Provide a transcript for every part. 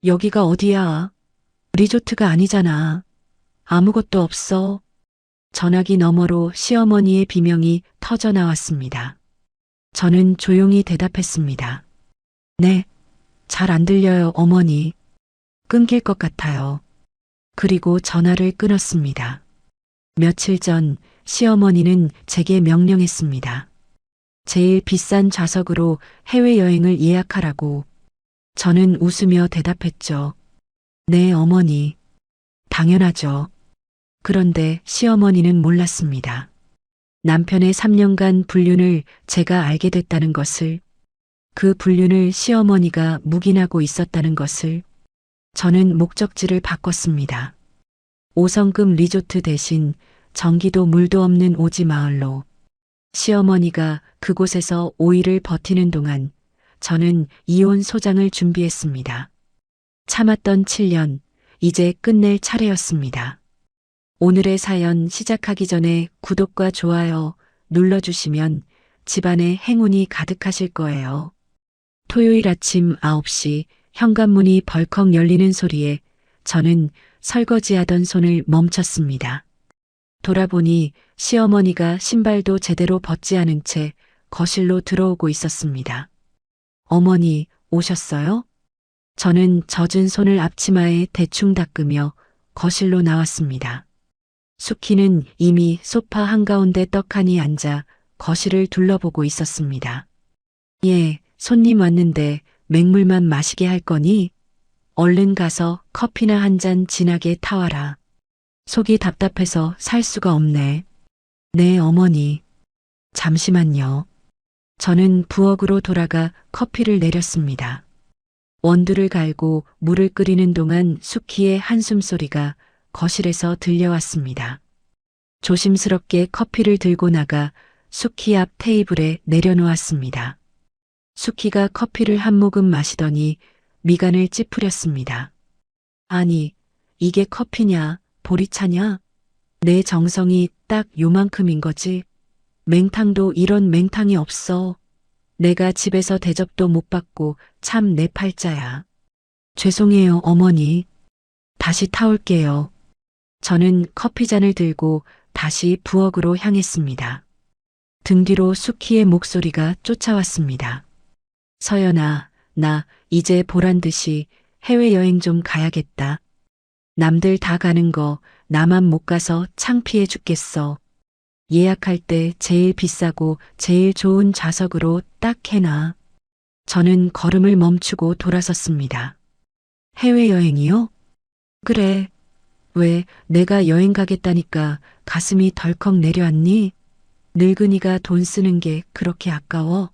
여기가 어디야? 리조트가 아니잖아. 아무것도 없어. 전화기 너머로 시어머니의 비명이 터져 나왔습니다. 저는 조용히 대답했습니다. 네, 잘 안 들려요, 어머니. 끊길 것 같아요. 그리고 전화를 끊었습니다. 며칠 전 시어머니는 제게 명령했습니다. 제일 비싼 좌석으로 해외여행을 예약하라고. 저는 웃으며 대답했죠. 네, 어머니. 당연하죠. 그런데 시어머니는 몰랐습니다. 남편의 3년간 불륜을 제가 알게 됐다는 것을, 그 불륜을 시어머니가 묵인하고 있었다는 것을. 저는 목적지를 바꿨습니다. 5성급 리조트 대신 전기도 물도 없는 오지 마을로. 시어머니가 그곳에서 5일을 버티는 동안 저는 이혼 소장을 준비했습니다. 참았던 7년, 이제 끝낼 차례였습니다. 오늘의 사연 시작하기 전에 구독과 좋아요 눌러주시면 집안에 행운이 가득하실 거예요. 토요일 아침 9시 현관문이 벌컥 열리는 소리에 저는 설거지하던 손을 멈췄습니다. 돌아보니 시어머니가 신발도 제대로 벗지 않은 채 거실로 들어오고 있었습니다. 어머니, 오셨어요? 저는 젖은 손을 앞치마에 대충 닦으며 거실로 나왔습니다. 수키는 이미 소파 한가운데 떡하니 앉아 거실을 둘러보고 있었습니다. 예, 손님 왔는데 맹물만 마시게 할 거니? 얼른 가서 커피나 한 잔 진하게 타와라. 속이 답답해서 살 수가 없네. 네, 어머니. 잠시만요. 저는 부엌으로 돌아가 커피를 내렸습니다. 원두를 갈고 물을 끓이는 동안 수키의 한숨소리가 거실에서 들려왔습니다. 조심스럽게 커피를 들고 나가 수키 앞 테이블에 내려놓았습니다. 수키가 커피를 한 모금 마시더니 미간을 찌푸렸습니다. 아니, 이게 커피냐, 보리차냐? 내 정성이 딱 요만큼인 거지. 맹탕도 이런 맹탕이 없어. 내가 집에서 대접도 못 받고 참 내 팔자야. 죄송해요, 어머니. 다시 타올게요. 저는 커피잔을 들고 다시 부엌으로 향했습니다. 등 뒤로 수키의 목소리가 쫓아왔습니다. 서연아, 나 이제 보란 듯이 해외여행 좀 가야겠다. 남들 다 가는 거 나만 못 가서 창피해 죽겠어. 예약할 때 제일 비싸고 제일 좋은 좌석으로 딱 해놔. 저는 걸음을 멈추고 돌아섰습니다. 해외여행이요? 그래. 왜 내가 여행 가겠다니까 가슴이 덜컥 내려앉니? 늙은이가 돈 쓰는 게 그렇게 아까워?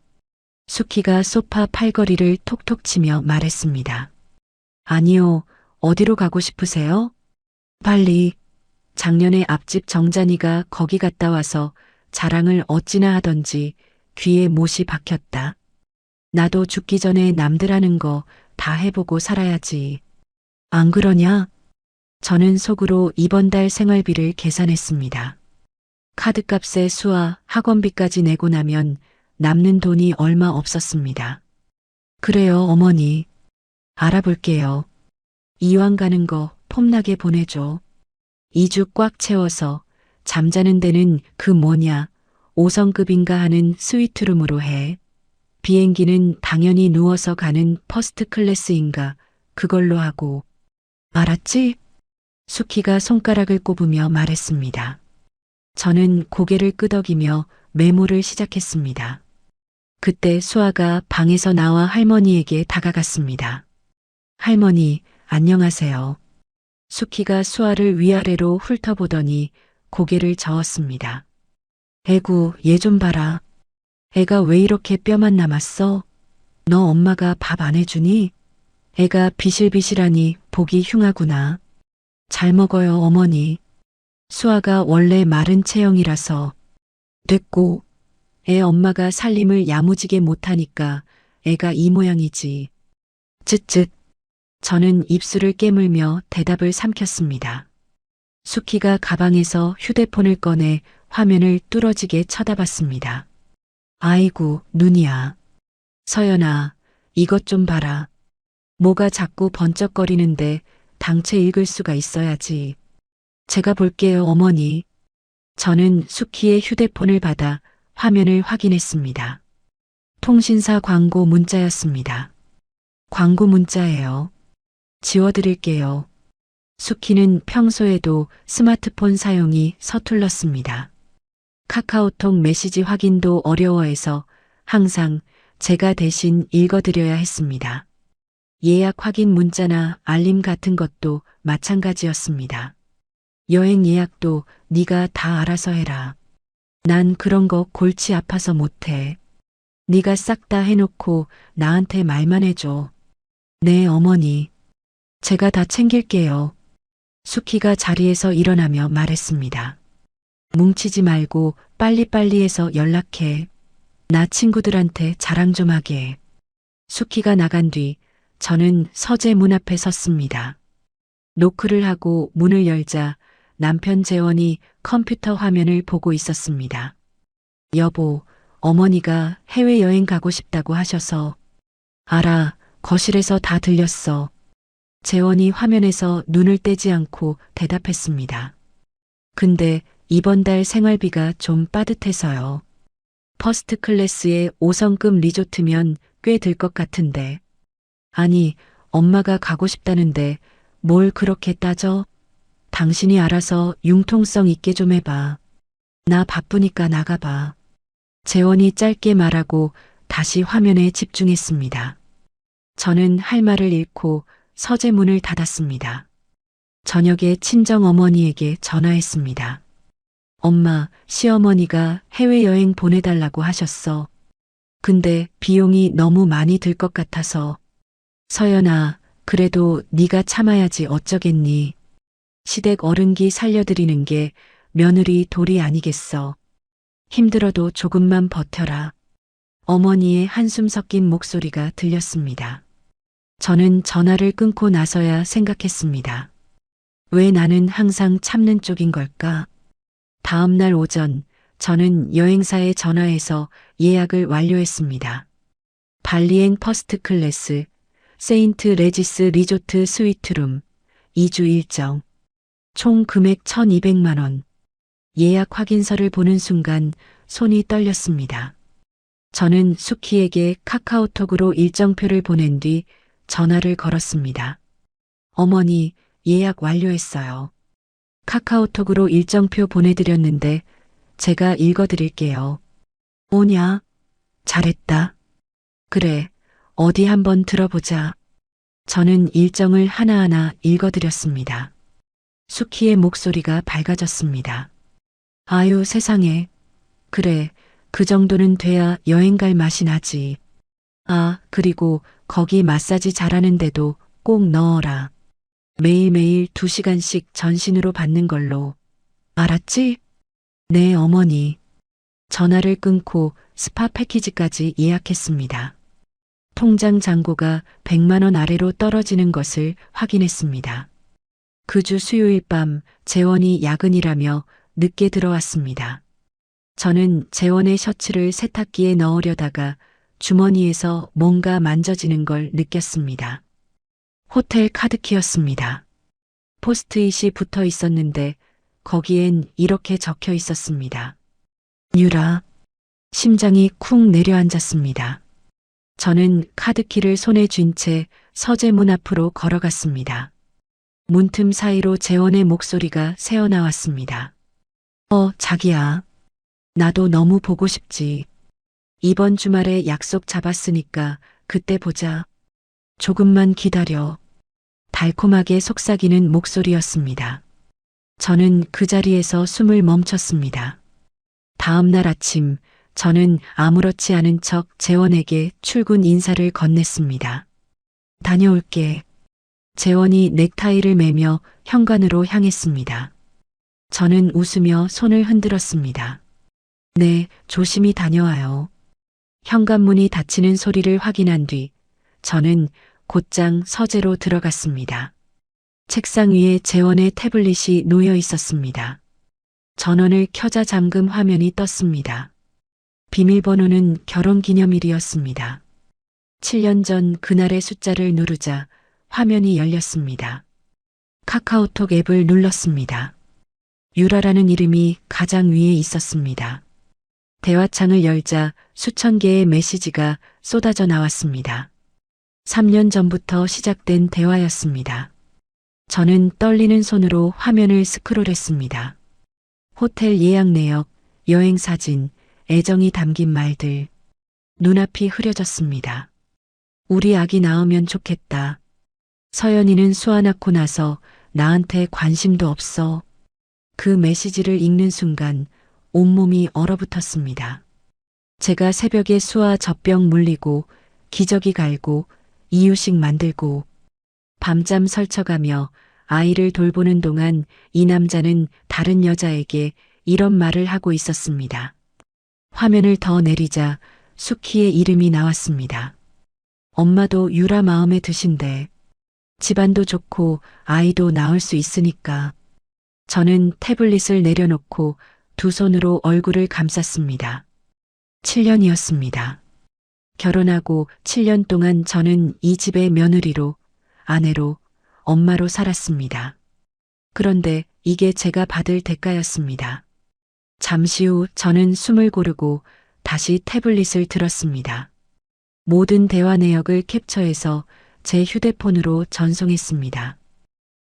수키가 소파 팔걸이를 톡톡 치며 말했습니다. 아니요, 어디로 가고 싶으세요? 빨리. 작년에 앞집 정잔이가 거기 갔다 와서 자랑을 어찌나 하던지 귀에 못이 박혔다. 나도 죽기 전에 남들 하는 거 다 해보고 살아야지. 안 그러냐? 저는 속으로 이번 달 생활비를 계산했습니다. 카드값에 수와 학원비까지 내고 나면 남는 돈이 얼마 없었습니다. 그래요, 어머니. 알아볼게요. 이왕 가는 거 폼나게 보내줘. 2주 꽉 채워서 잠자는 데는 그 뭐냐 5성급인가 하는 스위트룸으로 해. 비행기는 당연히 누워서 가는 퍼스트 클래스인가 그걸로 하고. 알았지? 수키가 손가락을 꼽으며 말했습니다. 저는 고개를 끄덕이며 메모를 시작했습니다. 그때 수아가 방에서 나와 할머니에게 다가갔습니다. 할머니, 안녕하세요. 수키가 수아를 위아래로 훑어보더니 고개를 저었습니다. 애구, 얘 좀 봐라. 애가 왜 이렇게 뼈만 남았어? 너 엄마가 밥 안 해주니? 애가 비실비실하니 보기 흉하구나. 잘 먹어요, 어머니. 수아가 원래 마른 체형이라서. 됐고, 애 엄마가 살림을 야무지게 못하니까 애가 이 모양이지. 쯧쯧. 저는 입술을 깨물며 대답을 삼켰습니다. 수키가 가방에서 휴대폰을 꺼내 화면을 뚫어지게 쳐다봤습니다. 아이고, 눈이야. 서연아, 이것 좀 봐라. 뭐가 자꾸 번쩍거리는데 당최 읽을 수가 있어야지. 제가 볼게요, 어머니. 저는 수키의 휴대폰을 받아 화면을 확인했습니다. 통신사 광고 문자였습니다. 광고 문자예요. 지워드릴게요. 수키는 평소에도 스마트폰 사용이 서툴렀습니다. 카카오톡 메시지 확인도 어려워해서 항상 제가 대신 읽어드려야 했습니다. 예약 확인 문자나 알림 같은 것도 마찬가지였습니다. 여행 예약도 네가 다 알아서 해라. 난 그런 거 골치 아파서 못해. 네가 싹 다 해놓고 나한테 말만 해줘. 네, 어머니. 제가 다 챙길게요. 수키가 자리에서 일어나며 말했습니다. 뭉치지 말고 빨리빨리 해서 연락해. 나 친구들한테 자랑 좀 하게. 수키가 나간 뒤 저는 서재 문 앞에 섰습니다. 노크를 하고 문을 열자 남편 재원이 컴퓨터 화면을 보고 있었습니다. 여보, 어머니가 해외여행 가고 싶다고 하셔서. 알아, 거실에서 다 들렸어. 재원이 화면에서 눈을 떼지 않고 대답했습니다. 근데 이번 달 생활비가 좀 빠듯해서요. 퍼스트 클래스의 5성급 리조트면 꽤 들 것 같은데. 아니, 엄마가 가고 싶다는데 뭘 그렇게 따져? 당신이 알아서 융통성 있게 좀 해봐. 나 바쁘니까 나가봐. 재원이 짧게 말하고 다시 화면에 집중했습니다. 저는 할 말을 잃고 서재 문을 닫았습니다. 저녁에 친정 어머니에게 전화했습니다. 엄마, 시어머니가 해외여행 보내달라고 하셨어. 근데 비용이 너무 많이 들 것 같아서. 서연아, 그래도 네가 참아야지 어쩌겠니. 시댁 어른기 살려드리는 게 며느리 도리 아니겠어. 힘들어도 조금만 버텨라. 어머니의 한숨 섞인 목소리가 들렸습니다. 저는 전화를 끊고 나서야 생각했습니다. 왜 나는 항상 참는 쪽인 걸까? 다음 날 오전, 저는 여행사에 전화해서 예약을 완료했습니다. 발리행 퍼스트 클래스, 세인트 레지스 리조트 스위트룸, 2주 일정, 총 금액 1,200만 원. 예약 확인서를 보는 순간 손이 떨렸습니다. 저는 수키에게 카카오톡으로 일정표를 보낸 뒤 전화를 걸었습니다. 어머니, 예약 완료했어요. 카카오톡으로 일정표 보내드렸는데 제가 읽어드릴게요. 오냐? 잘했다. 그래, 어디 한번 들어보자. 저는 일정을 하나하나 읽어드렸습니다. 수키의 목소리가 밝아졌습니다. 아유, 세상에. 그래, 그 정도는 돼야 여행 갈 맛이 나지. 아, 그리고 거기 마사지 잘하는데도 꼭 넣어라. 매일매일 2시간씩 전신으로 받는 걸로. 알았지? 네, 어머니. 전화를 끊고 스파 패키지까지 예약했습니다. 통장 잔고가 100만 원 아래로 떨어지는 것을 확인했습니다. 그 주 수요일 밤 재원이 야근이라며 늦게 들어왔습니다. 저는 재원의 셔츠를 세탁기에 넣으려다가 주머니에서 뭔가 만져지는 걸 느꼈습니다. 호텔 카드키였습니다. 포스트잇이 붙어 있었는데 거기엔 이렇게 적혀 있었습니다. 유라. 심장이 쿵 내려앉았습니다. 저는 카드키를 손에 쥔 채 서재 문 앞으로 걸어갔습니다. 문틈 사이로 재원의 목소리가 새어나왔습니다. 자기야. 나도 너무 보고 싶지. 이번 주말에 약속 잡았으니까 그때 보자. 조금만 기다려. 달콤하게 속삭이는 목소리였습니다. 저는 그 자리에서 숨을 멈췄습니다. 다음 날 아침, 저는 아무렇지 않은 척 재원에게 출근 인사를 건넸습니다. 다녀올게. 재원이 넥타이를 매며 현관으로 향했습니다. 저는 웃으며 손을 흔들었습니다. 네, 조심히 다녀와요. 현관문이 닫히는 소리를 확인한 뒤 저는 곧장 서재로 들어갔습니다. 책상 위에 재원의 태블릿이 놓여 있었습니다. 전원을 켜자 잠금 화면이 떴습니다. 비밀번호는 결혼기념일이었습니다. 7년 전 그날의 숫자를 누르자 화면이 열렸습니다. 카카오톡 앱을 눌렀습니다. 유라라는 이름이 가장 위에 있었습니다. 대화창을 열자 수천 개의 메시지가 쏟아져 나왔습니다. 3년 전부터 시작된 대화였습니다. 저는 떨리는 손으로 화면을 스크롤했습니다. 호텔 예약 내역, 여행 사진, 애정이 담긴 말들. 눈앞이 흐려졌습니다. 우리 아기 낳으면 좋겠다. 서연이는 수아 낳고 나서 나한테 관심도 없어. 그 메시지를 읽는 순간 온몸이 얼어붙었습니다. 제가 새벽에 수아 젖병 물리고 기저귀 갈고 이유식 만들고 밤잠 설쳐가며 아이를 돌보는 동안 이 남자는 다른 여자에게 이런 말을 하고 있었습니다. 화면을 더 내리자 수키의 이름이 나왔습니다. 엄마도 유라 마음에 드신대. 집안도 좋고 아이도 낳을 수 있으니까. 저는 태블릿을 내려놓고 두 손으로 얼굴을 감쌌습니다. 7년이었습니다. 결혼하고 7년 동안 저는 이 집의 며느리로, 아내로, 엄마로 살았습니다. 그런데 이게 제가 받을 대가였습니다. 잠시 후 저는 숨을 고르고 다시 태블릿을 들었습니다. 모든 대화 내역을 캡처해서 제 휴대폰으로 전송했습니다.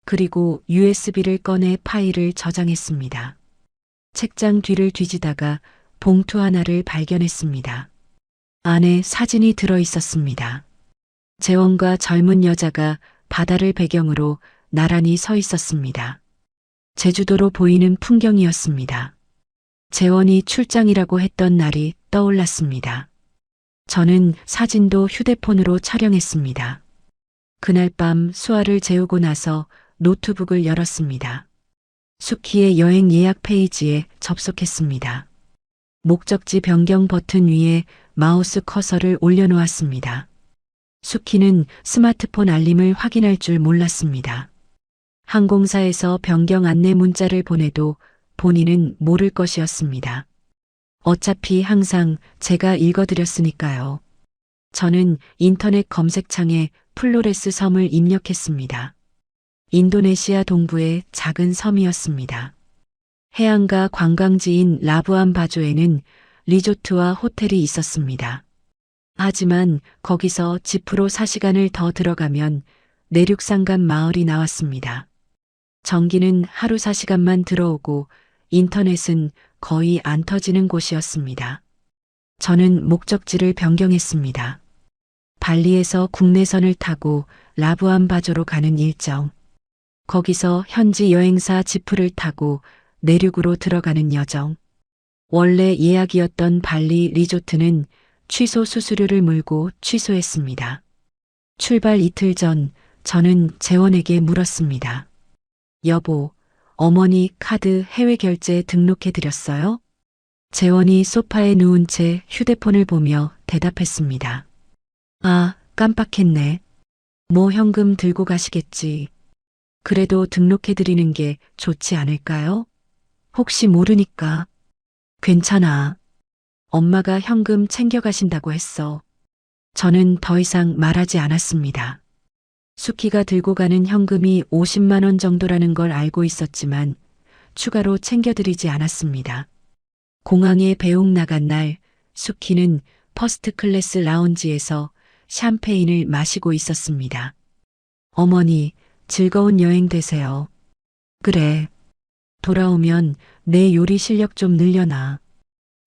그리고 USB를 꺼내 파일을 저장했습니다. 책장 뒤를 뒤지다가 봉투 하나를 발견했습니다. 안에 사진이 들어 있었습니다. 재원과 젊은 여자가 바다를 배경으로 나란히 서 있었습니다. 제주도로 보이는 풍경이었습니다. 재원이 출장이라고 했던 날이 떠올랐습니다. 저는 사진도 휴대폰으로 촬영했습니다. 그날 밤 수아를 재우고 나서 노트북을 열었습니다. 수키의 여행 예약 페이지에 접속했습니다. 목적지 변경 버튼 위에 마우스 커서를 올려놓았습니다. 수키는 스마트폰 알림을 확인할 줄 몰랐습니다. 항공사에서 변경 안내 문자를 보내도 본인은 모를 것이었습니다. 어차피 항상 제가 읽어드렸으니까요. 저는 인터넷 검색창에 플로레스 섬을 입력했습니다. 인도네시아 동부의 작은 섬이었습니다. 해안가 관광지인 라부안 바조에는 리조트와 호텔이 있었습니다. 하지만 거기서 집으로 4시간을 더 들어가면 내륙산간 마을이 나왔습니다. 전기는 하루 4시간만 들어오고 인터넷은 거의 안 터지는 곳이었습니다. 저는 목적지를 변경했습니다. 발리에서 국내선을 타고 라부안 바조로 가는 일정. 거기서 현지 여행사 지프를 타고 내륙으로 들어가는 여정. 원래 예약이었던 발리 리조트는 취소 수수료를 물고 취소했습니다. 출발 이틀 전 저는 재원에게 물었습니다. 여보, 어머니 카드 해외 결제 등록해 드렸어요? 재원이 소파에 누운 채 휴대폰을 보며 대답했습니다. 아, 깜빡했네. 뭐 현금 들고 가시겠지. 그래도 등록해 드리는 게 좋지 않을까요? 혹시 모르니까. 괜찮아. 엄마가 현금 챙겨가신다고 했어. 저는 더 이상 말하지 않았습니다. 수키가 들고 가는 현금이 50만 원 정도라는 걸 알고 있었지만 추가로 챙겨드리지 않았습니다. 공항에 배웅 나간 날 수키는 퍼스트 클래스 라운지에서 샴페인을 마시고 있었습니다. 어머니, 즐거운 여행 되세요. 그래. 돌아오면 내 요리 실력 좀 늘려놔.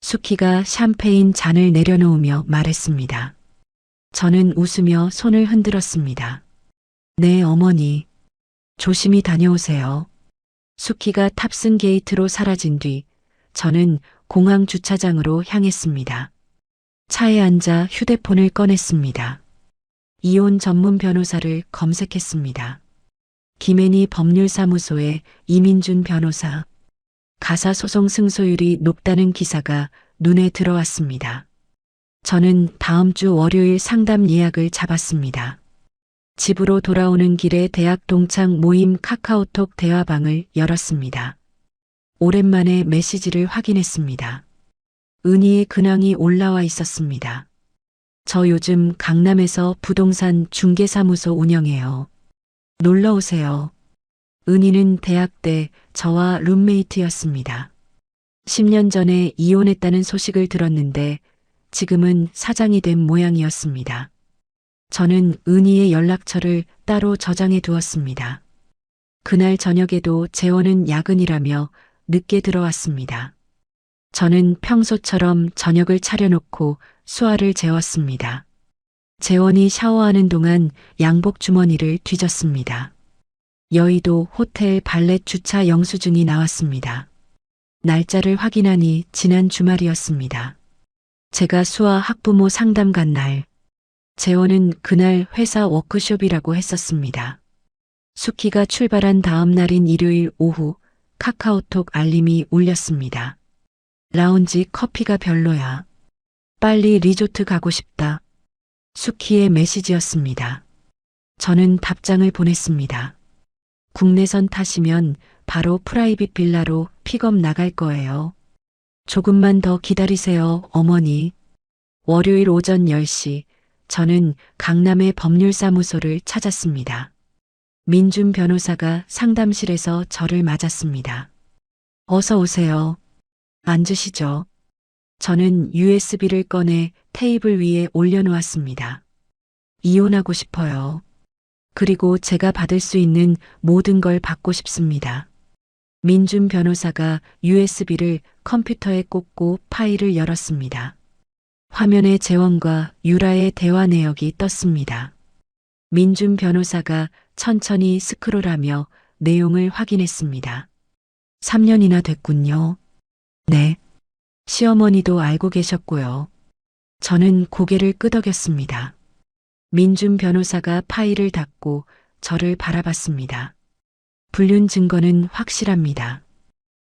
수키가 샴페인 잔을 내려놓으며 말했습니다. 저는 웃으며 손을 흔들었습니다. 네, 어머니. 조심히 다녀오세요. 수키가 탑승 게이트로 사라진 뒤 저는 공항 주차장으로 향했습니다. 차에 앉아 휴대폰을 꺼냈습니다. 이혼 전문 변호사를 검색했습니다. 김앤희 법률사무소의 이민준 변호사. 가사소송 승소율이 높다는 기사가 눈에 들어왔습니다. 저는 다음 주 월요일 상담 예약을 잡았습니다. 집으로 돌아오는 길에 대학 동창 모임 카카오톡 대화방을 열었습니다. 오랜만에 메시지를 확인했습니다. 은희의 근황이 올라와 있었습니다. 저 요즘 강남에서 부동산 중개사무소 운영해요. 놀러 오세요. 은희는 대학 때 저와 룸메이트였습니다. 10년 전에 이혼했다는 소식을 들었는데 지금은 사장이 된 모양이었습니다. 저는 은희의 연락처를 따로 저장해 두었습니다. 그날 저녁에도 재원은 야근이라며 늦게 들어왔습니다. 저는 평소처럼 저녁을 차려놓고 수아를 재웠습니다. 재원이 샤워하는 동안 양복 주머니를 뒤졌습니다. 여의도 호텔 발렛 주차 영수증이 나왔습니다. 날짜를 확인하니 지난 주말이었습니다. 제가 수아 학부모 상담 간 날, 재원은 그날 회사 워크숍이라고 했었습니다. 수키가 출발한 다음 날인 일요일 오후 카카오톡 알림이 울렸습니다. 라운지 커피가 별로야. 빨리 리조트 가고 싶다. 수키의 메시지였습니다. 저는 답장을 보냈습니다. 국내선 타시면 바로 프라이빗 빌라로 픽업 나갈 거예요. 조금만 더 기다리세요, 어머니. 월요일 오전 10시 저는 강남의 법률사무소를 찾았습니다. 민준 변호사가 상담실에서 저를 맞았습니다. 어서 오세요. 앉으시죠. 저는 USB를 꺼내 테이블 위에 올려놓았습니다. 이혼하고 싶어요. 그리고 제가 받을 수 있는 모든 걸 받고 싶습니다. 민준 변호사가 USB를 컴퓨터에 꽂고 파일을 열었습니다. 화면에 재원과 유라의 대화 내역이 떴습니다. 민준 변호사가 천천히 스크롤하며 내용을 확인했습니다. 3년이나 됐군요. 네. 시어머니도 알고 계셨고요. 저는 고개를 끄덕였습니다. 민준 변호사가 파일을 닫고 저를 바라봤습니다. 불륜 증거는 확실합니다.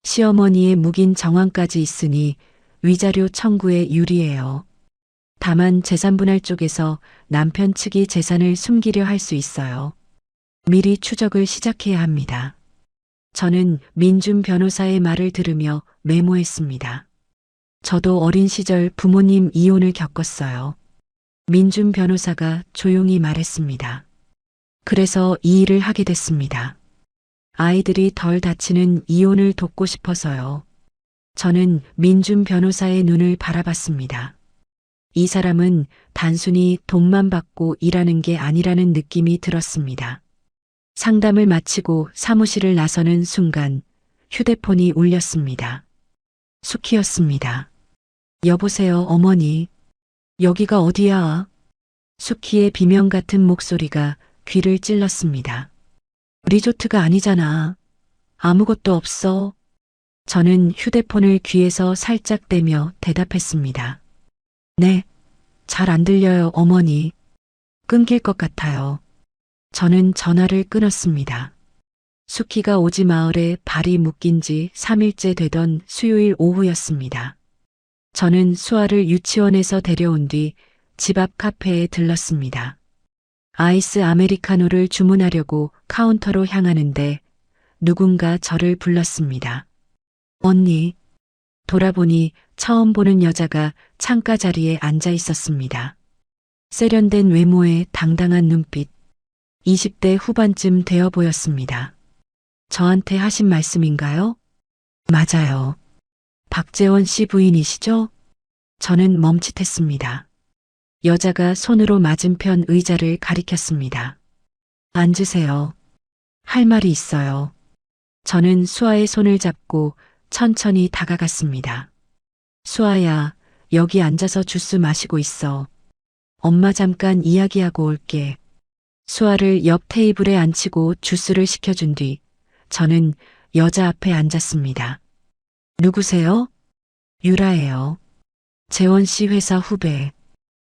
시어머니의 묵인 정황까지 있으니 위자료 청구에 유리해요. 다만 재산분할 쪽에서 남편 측이 재산을 숨기려 할 수 있어요. 미리 추적을 시작해야 합니다. 저는 민준 변호사의 말을 들으며 메모했습니다. 저도 어린 시절 부모님 이혼을 겪었어요. 민준 변호사가 조용히 말했습니다. 그래서 이 일을 하게 됐습니다. 아이들이 덜 다치는 이혼을 돕고 싶어서요. 저는 민준 변호사의 눈을 바라봤습니다. 이 사람은 단순히 돈만 받고 일하는 게 아니라는 느낌이 들었습니다. 상담을 마치고 사무실을 나서는 순간 휴대폰이 울렸습니다. 수키였습니다. 여보세요, 어머니. 여기가 어디야? 수키의 비명 같은 목소리가 귀를 찔렀습니다. 리조트가 아니잖아. 아무것도 없어. 저는 휴대폰을 귀에서 살짝 대며 대답했습니다. 네, 잘 안 들려요, 어머니. 끊길 것 같아요. 저는 전화를 끊었습니다. 수키가 오지 마을에 발이 묶인 지 3일째 되던 수요일 오후였습니다. 저는 수아를 유치원에서 데려온 뒤 집 앞 카페에 들렀습니다. 아이스 아메리카노를 주문하려고 카운터로 향하는데 누군가 저를 불렀습니다. 언니. 돌아보니 처음 보는 여자가 창가 자리에 앉아 있었습니다. 세련된 외모에 당당한 눈빛. 20대 후반쯤 되어 보였습니다. 저한테 하신 말씀인가요? 맞아요. 박재원 씨 부인이시죠? 저는 멈칫했습니다. 여자가 손으로 맞은편 의자를 가리켰습니다. 앉으세요. 할 말이 있어요. 저는 수아의 손을 잡고 천천히 다가갔습니다. 수아야, 여기 앉아서 주스 마시고 있어. 엄마 잠깐 이야기하고 올게. 수아를 옆 테이블에 앉히고 주스를 시켜준 뒤 저는 여자 앞에 앉았습니다. 누구세요? 유라예요. 재원 씨 회사 후배.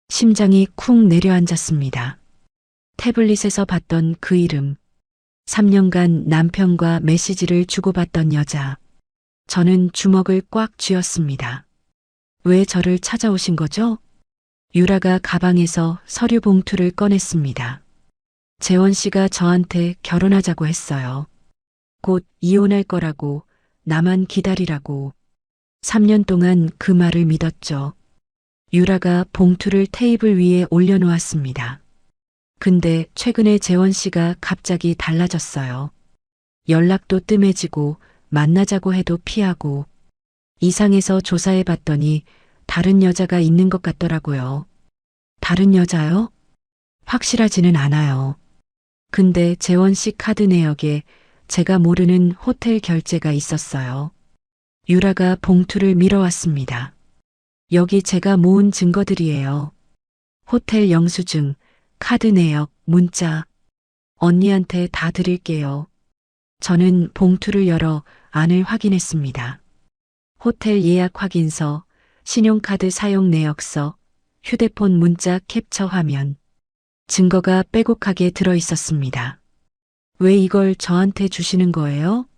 심장이 쿵 내려앉았습니다. 태블릿에서 봤던 그 이름. 3년간 남편과 메시지를 주고받던 여자. 저는 주먹을 꽉 쥐었습니다. 왜 저를 찾아오신 거죠? 유라가 가방에서 서류 봉투를 꺼냈습니다. 재원 씨가 저한테 결혼하자고 했어요. 곧 이혼할 거라고, 나만 기다리라고. 3년 동안 그 말을 믿었죠. 유라가 봉투를 테이블 위에 올려놓았습니다. 근데 최근에 재원 씨가 갑자기 달라졌어요. 연락도 뜸해지고 만나자고 해도 피하고 이상해서 조사해 봤더니 다른 여자가 있는 것 같더라고요. 다른 여자요? 확실하지는 않아요. 근데 재원 씨 카드 내역에 제가 모르는 호텔 결제가 있었어요. 유라가 봉투를 밀어왔습니다. 여기 제가 모은 증거들이에요. 호텔 영수증, 카드 내역, 문자. 언니한테 다 드릴게요. 저는 봉투를 열어 안을 확인했습니다. 호텔 예약 확인서, 신용카드 사용 내역서, 휴대폰 문자 캡처 화면. 증거가 빼곡하게 들어 있었습니다. 왜 이걸 저한테 주시는 거예요?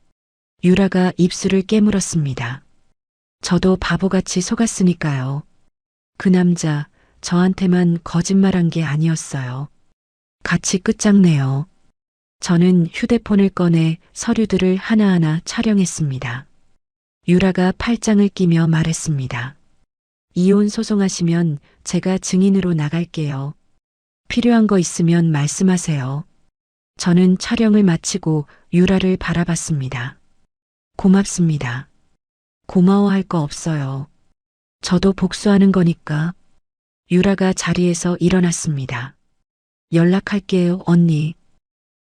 유라가 입술을 깨물었습니다. 저도 바보같이 속았으니까요. 그 남자 저한테만 거짓말한 게 아니었어요. 같이 끝장내요. 저는 휴대폰을 꺼내 서류들을 하나하나 촬영했습니다. 유라가 팔짱을 끼며 말했습니다. 이혼 소송하시면 제가 증인으로 나갈게요. 필요한 거 있으면 말씀하세요. 저는 촬영을 마치고 유라를 바라봤습니다. 고맙습니다. 고마워할 거 없어요. 저도 복수하는 거니까. 유라가 자리에서 일어났습니다. 연락할게요, 언니.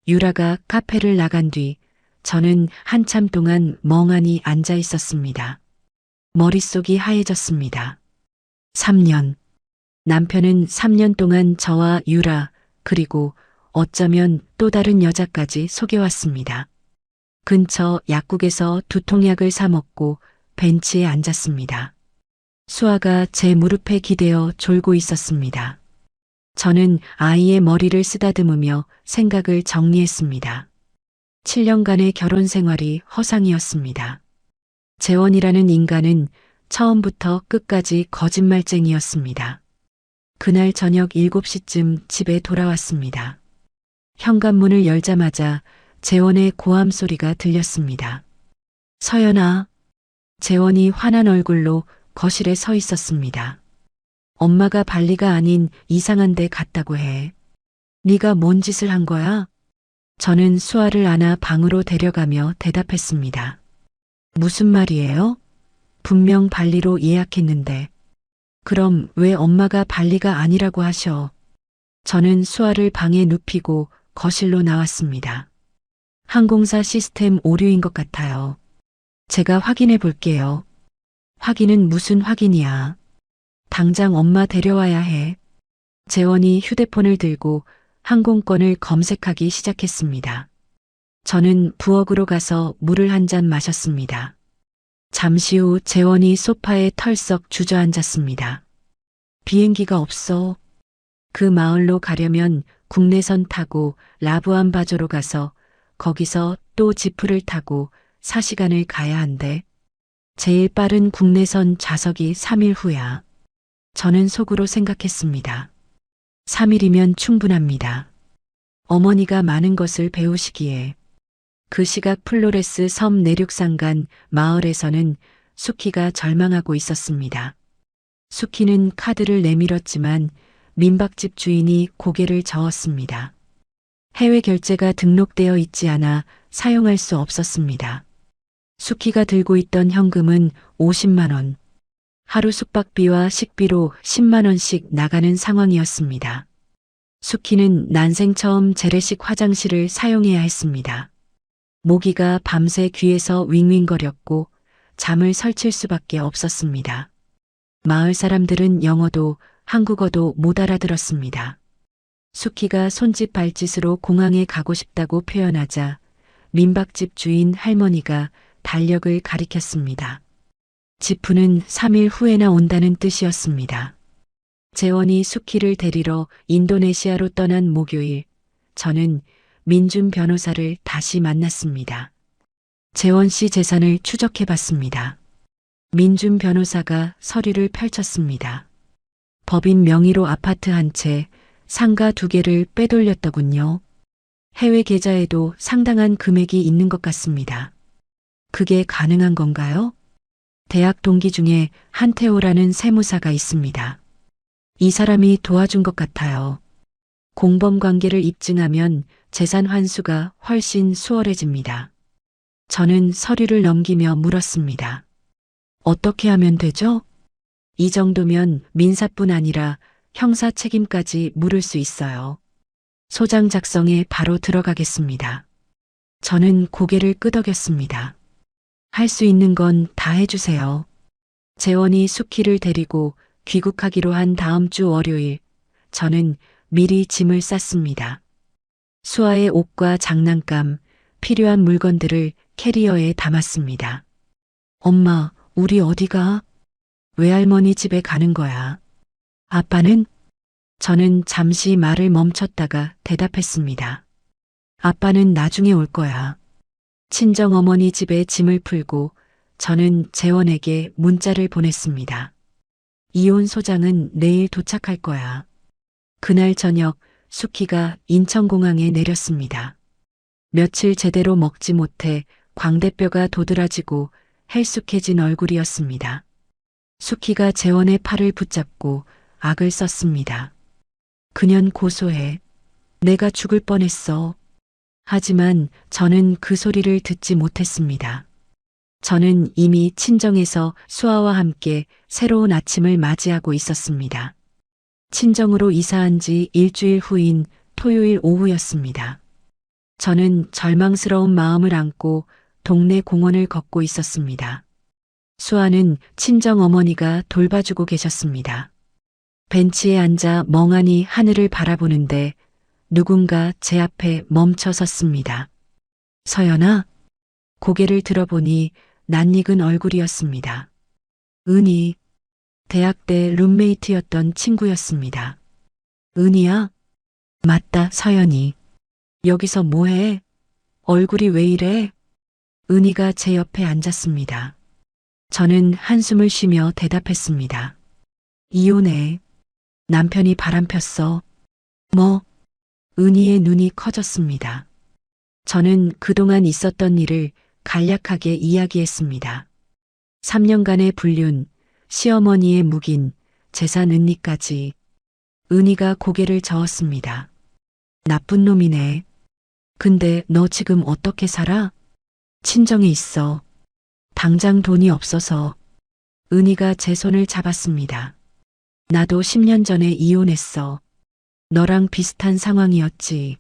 유라가 카페를 나간 뒤 저는 한참 동안 멍하니 앉아 있었습니다. 머릿속이 하얘졌습니다. 3년. 남편은 3년 동안 저와 유라, 그리고 어쩌면 또 다른 여자까지 속여왔습니다. 근처 약국에서 두통약을 사 먹고 벤치에 앉았습니다. 수아가 제 무릎에 기대어 졸고 있었습니다. 저는 아이의 머리를 쓰다듬으며 생각을 정리했습니다. 7년간의 결혼 생활이 허상이었습니다. 재원이라는 인간은 처음부터 끝까지 거짓말쟁이였습니다. 그날 저녁 7시쯤 집에 돌아왔습니다. 현관문을 열자마자 재원의 고함 소리가 들렸습니다. 서연아. 재원이 화난 얼굴로 거실에 서 있었습니다. 엄마가 발리가 아닌 이상한 데 갔다고 해. 네가 뭔 짓을 한 거야? 저는 수아를 안아 방으로 데려가며 대답했습니다. 무슨 말이에요? 분명 발리로 예약했는데. 그럼 왜 엄마가 발리가 아니라고 하셔? 저는 수아를 방에 눕히고 거실로 나왔습니다. 항공사 시스템 오류인 것 같아요. 제가 확인해 볼게요. 확인은 무슨 확인이야? 당장 엄마 데려와야 해. 재원이 휴대폰을 들고 항공권을 검색하기 시작했습니다. 저는 부엌으로 가서 물을 한 잔 마셨습니다. 잠시 후 재원이 소파에 털썩 주저앉았습니다. 비행기가 없어. 그 마을로 가려면 국내선 타고 라부안바조로 가서 거기서 또 지프를 타고 4시간을 가야 한대. 제일 빠른 국내선 좌석이 3일 후야. 저는 속으로 생각했습니다. 3일이면 충분합니다. 어머니가 많은 것을 배우시기에. 그 시각 플로레스 섬 내륙산간 마을에서는 수키가 절망하고 있었습니다. 수키는 카드를 내밀었지만 민박집 주인이 고개를 저었습니다. 해외 결제가 등록되어 있지 않아 사용할 수 없었습니다. 수키가 들고 있던 현금은 50만 원. 하루 숙박비와 식비로 10만 원씩 나가는 상황이었습니다. 수키는 난생 처음 재래식 화장실을 사용해야 했습니다. 모기가 밤새 귀에서 윙윙거렸고 잠을 설칠 수밖에 없었습니다. 마을 사람들은 영어도 한국어도 못 알아들었습니다. 수키가 손짓 발짓으로 공항에 가고 싶다고 표현하자 민박집 주인 할머니가 달력을 가리켰습니다. 지프는 3일 후에나 온다는 뜻이었습니다. 재원이 수키를 데리러 인도네시아로 떠난 목요일, 저는 민준 변호사를 다시 만났습니다. 재원 씨 재산을 추적해 봤습니다. 민준 변호사가 서류를 펼쳤습니다. 법인 명의로 아파트 한 채, 상가 2개를 빼돌렸더군요. 해외 계좌에도 상당한 금액이 있는 것 같습니다. 그게 가능한 건가요? 대학 동기 중에 한태호라는 세무사가 있습니다. 이 사람이 도와준 것 같아요. 공범 관계를 입증하면 재산 환수가 훨씬 수월해집니다. 저는 서류를 넘기며 물었습니다. 어떻게 하면 되죠? 이 정도면 민사뿐 아니라 형사 책임까지 물을 수 있어요. 소장 작성에 바로 들어가겠습니다. 저는 고개를 끄덕였습니다. 할 수 있는 건 다 해주세요. 재원이 수키를 데리고 귀국하기로 한 다음 주 월요일, 저는 미리 짐을 쌌습니다. 수아의 옷과 장난감, 필요한 물건들을 캐리어에 담았습니다. 엄마, 우리 어디가? 외할머니 집에 가는 거야. 아빠는? 저는 잠시 말을 멈췄다가 대답했습니다. 아빠는 나중에 올 거야. 친정어머니 집에 짐을 풀고 저는 재원에게 문자를 보냈습니다. 이혼 소장은 내일 도착할 거야. 그날 저녁 수키가 인천공항에 내렸습니다. 며칠 제대로 먹지 못해 광대뼈가 도드라지고 헬쑥해진 얼굴이었습니다. 수키가 재원의 팔을 붙잡고 악을 썼습니다. 그년 고소해. 내가 죽을 뻔했어. 하지만 저는 그 소리를 듣지 못했습니다. 저는 이미 친정에서 수아와 함께 새로운 아침을 맞이하고 있었습니다. 친정으로 이사한 지 일주일 후인 토요일 오후였습니다. 저는 절망스러운 마음을 안고 동네 공원을 걷고 있었습니다. 수아는 친정 어머니가 돌봐주고 계셨습니다. 벤치에 앉아 멍하니 하늘을 바라보는데 누군가 제 앞에 멈춰 섰습니다. 서연아? 고개를 들어보니 낯익은 얼굴이었습니다. 은희, 대학 때 룸메이트였던 친구였습니다. 은희야? 맞다, 서연이. 여기서 뭐해? 얼굴이 왜 이래? 은희가 제 옆에 앉았습니다. 저는 한숨을 쉬며 대답했습니다. 이혼해. 남편이 바람폈어. 뭐? 은희의 눈이 커졌습니다. 저는 그동안 있었던 일을 간략하게 이야기했습니다. 3년간의 불륜, 시어머니의 묵인, 재산 은닉까지. 은희가 고개를 저었습니다. 나쁜 놈이네. 근데 너 지금 어떻게 살아? 친정에 있어. 당장 돈이 없어서. 은희가 제 손을 잡았습니다. 나도 10년 전에 이혼했어. 너랑 비슷한 상황이었지.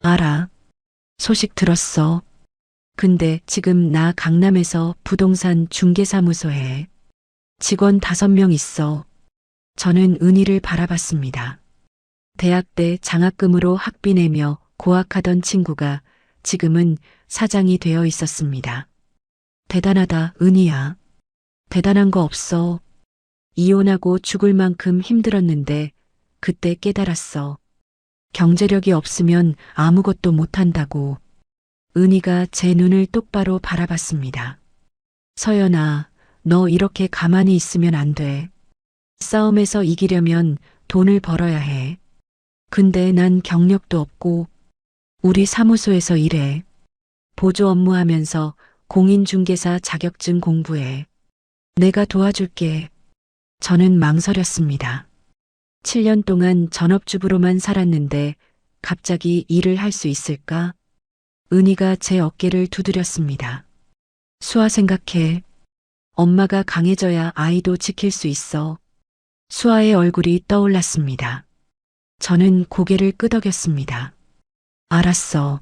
알아. 소식 들었어. 근데 지금 나 강남에서 부동산 중개사무소 해. 직원 5명 있어. 저는 은희를 바라봤습니다. 대학 때 장학금으로 학비 내며 고학하던 친구가 지금은 사장이 되어 있었습니다. 대단하다, 은희야. 대단한 거 없어. 이혼하고 죽을 만큼 힘들었는데 그때 깨달았어. 경제력이 없으면 아무것도 못한다고. 은희가 제 눈을 똑바로 바라봤습니다. 서연아, 너 이렇게 가만히 있으면 안 돼. 싸움에서 이기려면 돈을 벌어야 해. 근데 난 경력도 없고 우리 사무소에서 일해. 보조 업무하면서 공인중개사 자격증 공부해. 내가 도와줄게. 저는 망설였습니다. 7년 동안 전업주부로만 살았는데 갑자기 일을 할 수 있을까? 은희가 제 어깨를 두드렸습니다. 수아 생각해. 엄마가 강해져야 아이도 지킬 수 있어. 수아의 얼굴이 떠올랐습니다. 저는 고개를 끄덕였습니다. 알았어.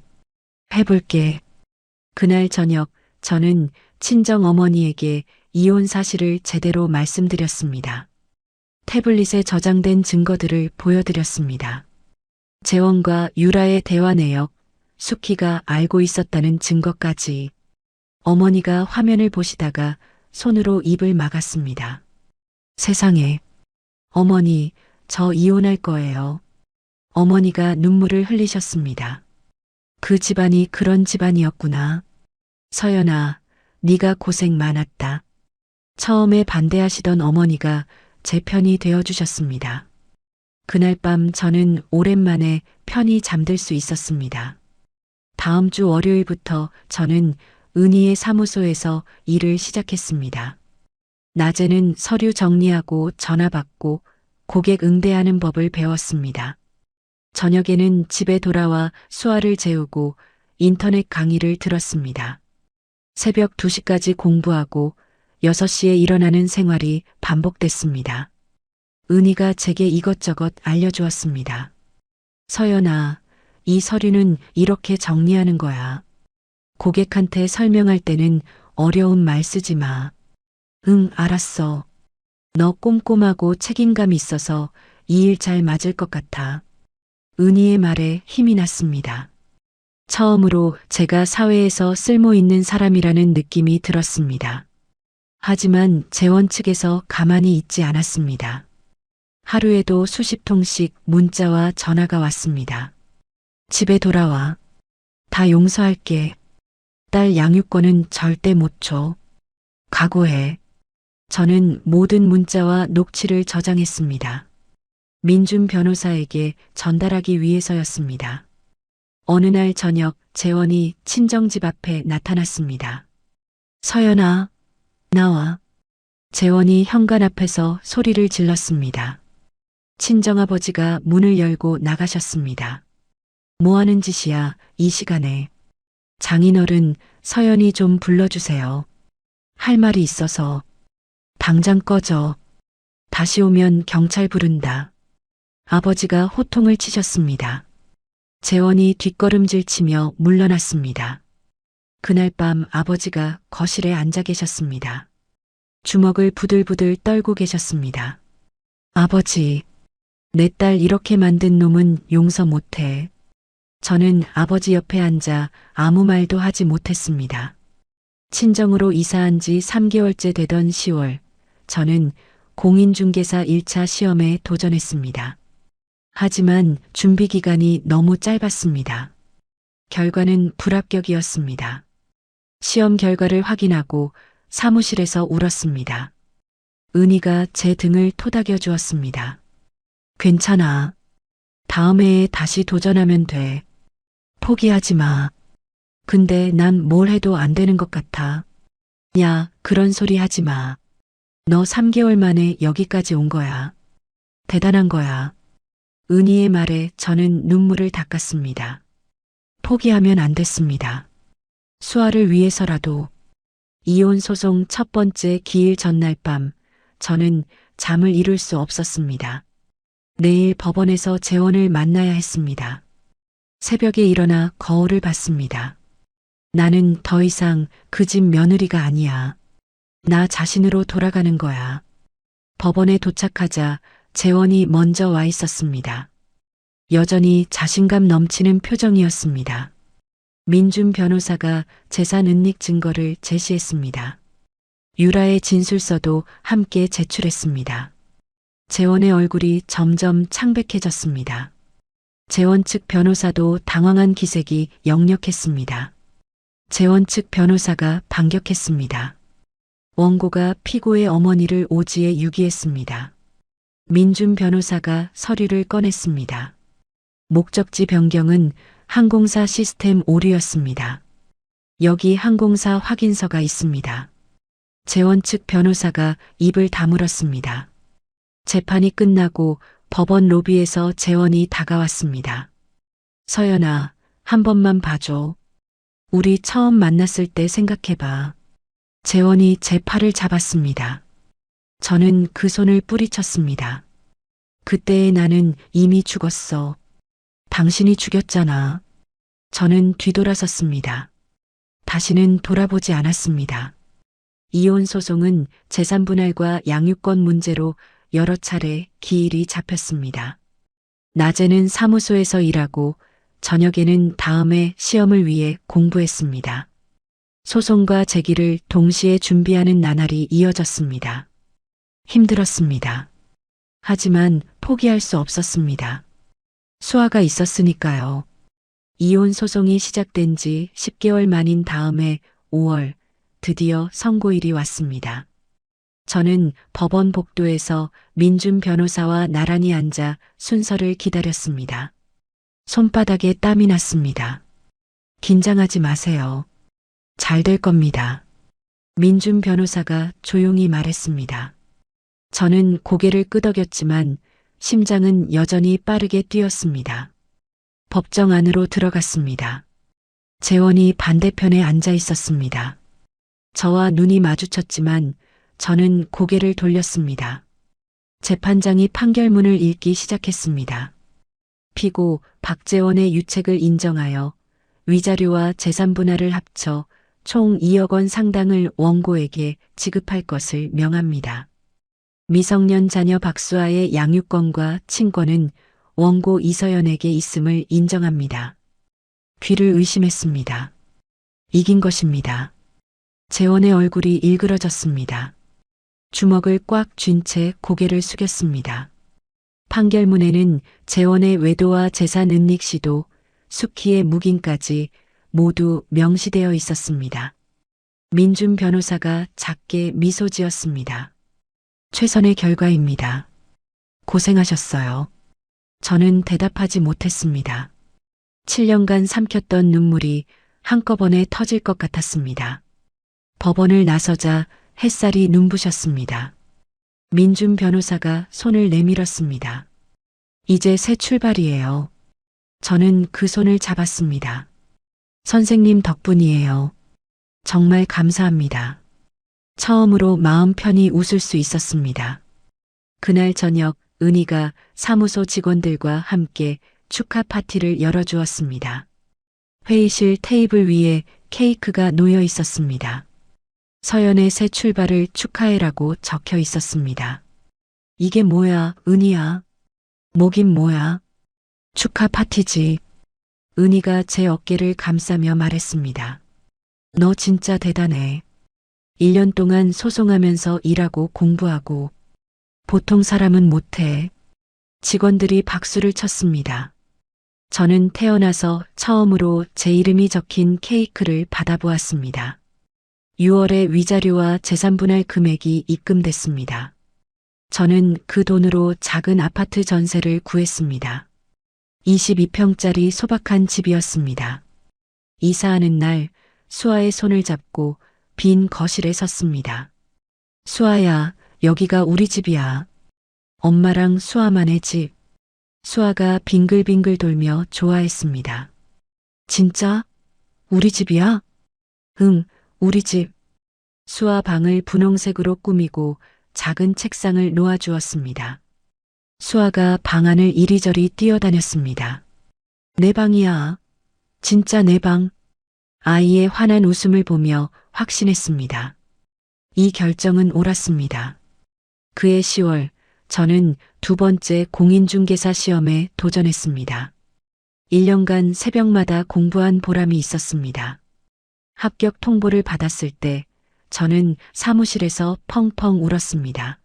해볼게. 그날 저녁 저는 친정 어머니에게 이혼 사실을 제대로 말씀드렸습니다. 태블릿에 저장된 증거들을 보여드렸습니다. 재원과 유라의 대화 내역, 수키가 알고 있었다는 증거까지. 어머니가 화면을 보시다가 손으로 입을 막았습니다. 세상에. 어머니, 저 이혼할 거예요. 어머니가 눈물을 흘리셨습니다. 그 집안이 그런 집안이었구나. 서연아, 네가 고생 많았다. 처음에 반대하시던 어머니가 제 편이 되어주셨습니다. 그날 밤 저는 오랜만에 편히 잠들 수 있었습니다. 다음 주 월요일부터 저는 은희의 사무소에서 일을 시작했습니다. 낮에는 서류 정리하고 전화 받고 고객 응대하는 법을 배웠습니다. 저녁에는 집에 돌아와 수아를 재우고 인터넷 강의를 들었습니다. 새벽 2시까지 공부하고 6시에 일어나는 생활이 반복됐습니다. 은희가 제게 이것저것 알려주었습니다. 서연아, 이 서류는 이렇게 정리하는 거야. 고객한테 설명할 때는 어려운 말 쓰지 마. 응, 알았어. 너 꼼꼼하고 책임감 있어서 이 일 잘 맞을 것 같아. 은희의 말에 힘이 났습니다. 처음으로 제가 사회에서 쓸모 있는 사람이라는 느낌이 들었습니다. 하지만 재원 측에서 가만히 있지 않았습니다. 하루에도 수십 통씩 문자와 전화가 왔습니다. 집에 돌아와. 다 용서할게. 딸 양육권은 절대 못 줘. 각오해. 저는 모든 문자와 녹취를 저장했습니다. 민준 변호사에게 전달하기 위해서였습니다. 어느 날 저녁 재원이 친정집 앞에 나타났습니다. 서연아, 나와. 재원이 현관 앞에서 소리를 질렀습니다. 친정아버지가 문을 열고 나가셨습니다. 뭐 하는 짓이야, 이 시간에. 장인어른, 서연이 좀 불러주세요. 할 말이 있어서. 당장 꺼져. 다시 오면 경찰 부른다. 아버지가 호통을 치셨습니다. 재원이 뒷걸음질 치며 물러났습니다. 그날 밤 아버지가 거실에 앉아 계셨습니다. 주먹을 부들부들 떨고 계셨습니다. 아버지, 내 딸 이렇게 만든 놈은 용서 못해. 저는 아버지 옆에 앉아 아무 말도 하지 못했습니다. 친정으로 이사한 지 3개월째 되던 10월, 저는 공인중개사 1차 시험에 도전했습니다. 하지만 준비 기간이 너무 짧았습니다. 결과는 불합격이었습니다. 시험 결과를 확인하고 사무실에서 울었습니다. 은희가 제 등을 토닥여 주었습니다. 괜찮아. 다음 해에 다시 도전하면 돼. 포기하지 마. 근데 난 뭘 해도 안 되는 것 같아. 야, 그런 소리 하지 마. 너 3개월 만에 여기까지 온 거야. 대단한 거야. 은희의 말에 저는 눈물을 닦았습니다. 포기하면 안 됐습니다. 수아를 위해서라도. 이혼 소송 첫 번째 기일 전날 밤, 저는 잠을 이룰 수 없었습니다. 내일 법원에서 재원을 만나야 했습니다. 새벽에 일어나 거울을 봤습니다. 나는 더 이상 그 집 며느리가 아니야. 나 자신으로 돌아가는 거야. 법원에 도착하자 재원이 먼저 와 있었습니다. 여전히 자신감 넘치는 표정이었습니다. 민준 변호사가 재산 은닉 증거를 제시했습니다. 유라의 진술서도 함께 제출했습니다. 재원의 얼굴이 점점 창백해졌습니다. 재원 측 변호사도 당황한 기색이 역력했습니다. 재원 측 변호사가 반격했습니다. 원고가 피고의 어머니를 오지에 유기했습니다. 민준 변호사가 서류를 꺼냈습니다. 목적지 변경은 항공사 시스템 오류였습니다. 여기 항공사 확인서가 있습니다. 재원 측 변호사가 입을 다물었습니다. 재판이 끝나고 법원 로비에서 재원이 다가왔습니다. 서연아, 한 번만 봐줘. 우리 처음 만났을 때 생각해봐. 재원이 제 팔을 잡았습니다. 저는 그 손을 뿌리쳤습니다. 그때의 나는 이미 죽었어. 당신이 죽였잖아. 저는 뒤돌아섰습니다. 다시는 돌아보지 않았습니다. 이혼 소송은 재산 분할과 양육권 문제로 여러 차례 기일이 잡혔습니다. 낮에는 사무소에서 일하고 저녁에는 다음에 시험을 위해 공부했습니다. 소송과 제기를 동시에 준비하는 나날이 이어졌습니다. 힘들었습니다. 하지만 포기할 수 없었습니다. 수아가 있었으니까요. 이혼 소송이 시작된 지 10개월 만인 다음해 5월 드디어 선고일이 왔습니다. 저는 법원 복도에서 민준 변호사와 나란히 앉아 순서를 기다렸습니다. 손바닥에 땀이 났습니다. 긴장하지 마세요. 잘 될 겁니다. 민준 변호사가 조용히 말했습니다. 저는 고개를 끄덕였지만 심장은 여전히 빠르게 뛰었습니다. 법정 안으로 들어갔습니다. 재원이 반대편에 앉아 있었습니다. 저와 눈이 마주쳤지만 저는 고개를 돌렸습니다. 재판장이 판결문을 읽기 시작했습니다. 피고 박재원의 유책을 인정하여 위자료와 재산 분할을 합쳐 총 2억 원 상당을 원고에게 지급할 것을 명합니다. 미성년 자녀 박수아의 양육권과 친권은 원고 이서연에게 있음을 인정합니다. 귀를 의심했습니다. 이긴 것입니다. 재원의 얼굴이 일그러졌습니다. 주먹을 꽉 쥔 채 고개를 숙였습니다. 판결문에는 재원의 외도와 재산 은닉 시도, 수키의 묵인까지 모두 명시되어 있었습니다. 민준 변호사가 작게 미소 지었습니다. 최선의 결과입니다. 고생하셨어요. 저는 대답하지 못했습니다. 7년간 삼켰던 눈물이 한꺼번에 터질 것 같았습니다. 법원을 나서자 햇살이 눈부셨습니다. 민준 변호사가 손을 내밀었습니다. 이제 새 출발이에요. 저는 그 손을 잡았습니다. 선생님 덕분이에요. 정말 감사합니다. 처음으로 마음 편히 웃을 수 있었습니다. 그날 저녁 은희가 사무소 직원들과 함께 축하 파티를 열어주었습니다. 회의실 테이블 위에 케이크가 놓여 있었습니다. 서연의 새 출발을 축하해라고 적혀 있었습니다. 이게 뭐야, 은희야? 뭐긴 뭐야? 축하 파티지. 은희가 제 어깨를 감싸며 말했습니다. 너 진짜 대단해. 1년 동안 소송하면서 일하고 공부하고 보통 사람은 못해. 직원들이 박수를 쳤습니다. 저는 태어나서 처음으로 제 이름이 적힌 케이크를 받아보았습니다. 6월에 위자료와 재산 분할 금액이 입금됐습니다. 저는 그 돈으로 작은 아파트 전세를 구했습니다. 22평짜리 소박한 집이었습니다. 이사하는 날 수아의 손을 잡고 빈 거실에 섰습니다. 수아야, 여기가 우리 집이야. 엄마랑 수아만의 집. 수아가 빙글빙글 돌며 좋아했습니다. 진짜? 우리 집이야? 응, 우리 집. 수아 방을 분홍색으로 꾸미고 작은 책상을 놓아주었습니다. 수아가 방 안을 이리저리 뛰어다녔습니다. 내 방이야. 진짜 내 방. 아이의 환한 웃음을 보며 확신했습니다. 이 결정은 옳았습니다. 그해 10월, 저는 두 번째 공인중개사 시험에 도전했습니다. 1년간 새벽마다 공부한 보람이 있었습니다. 합격 통보를 받았을 때 저는 사무실에서 펑펑 울었습니다.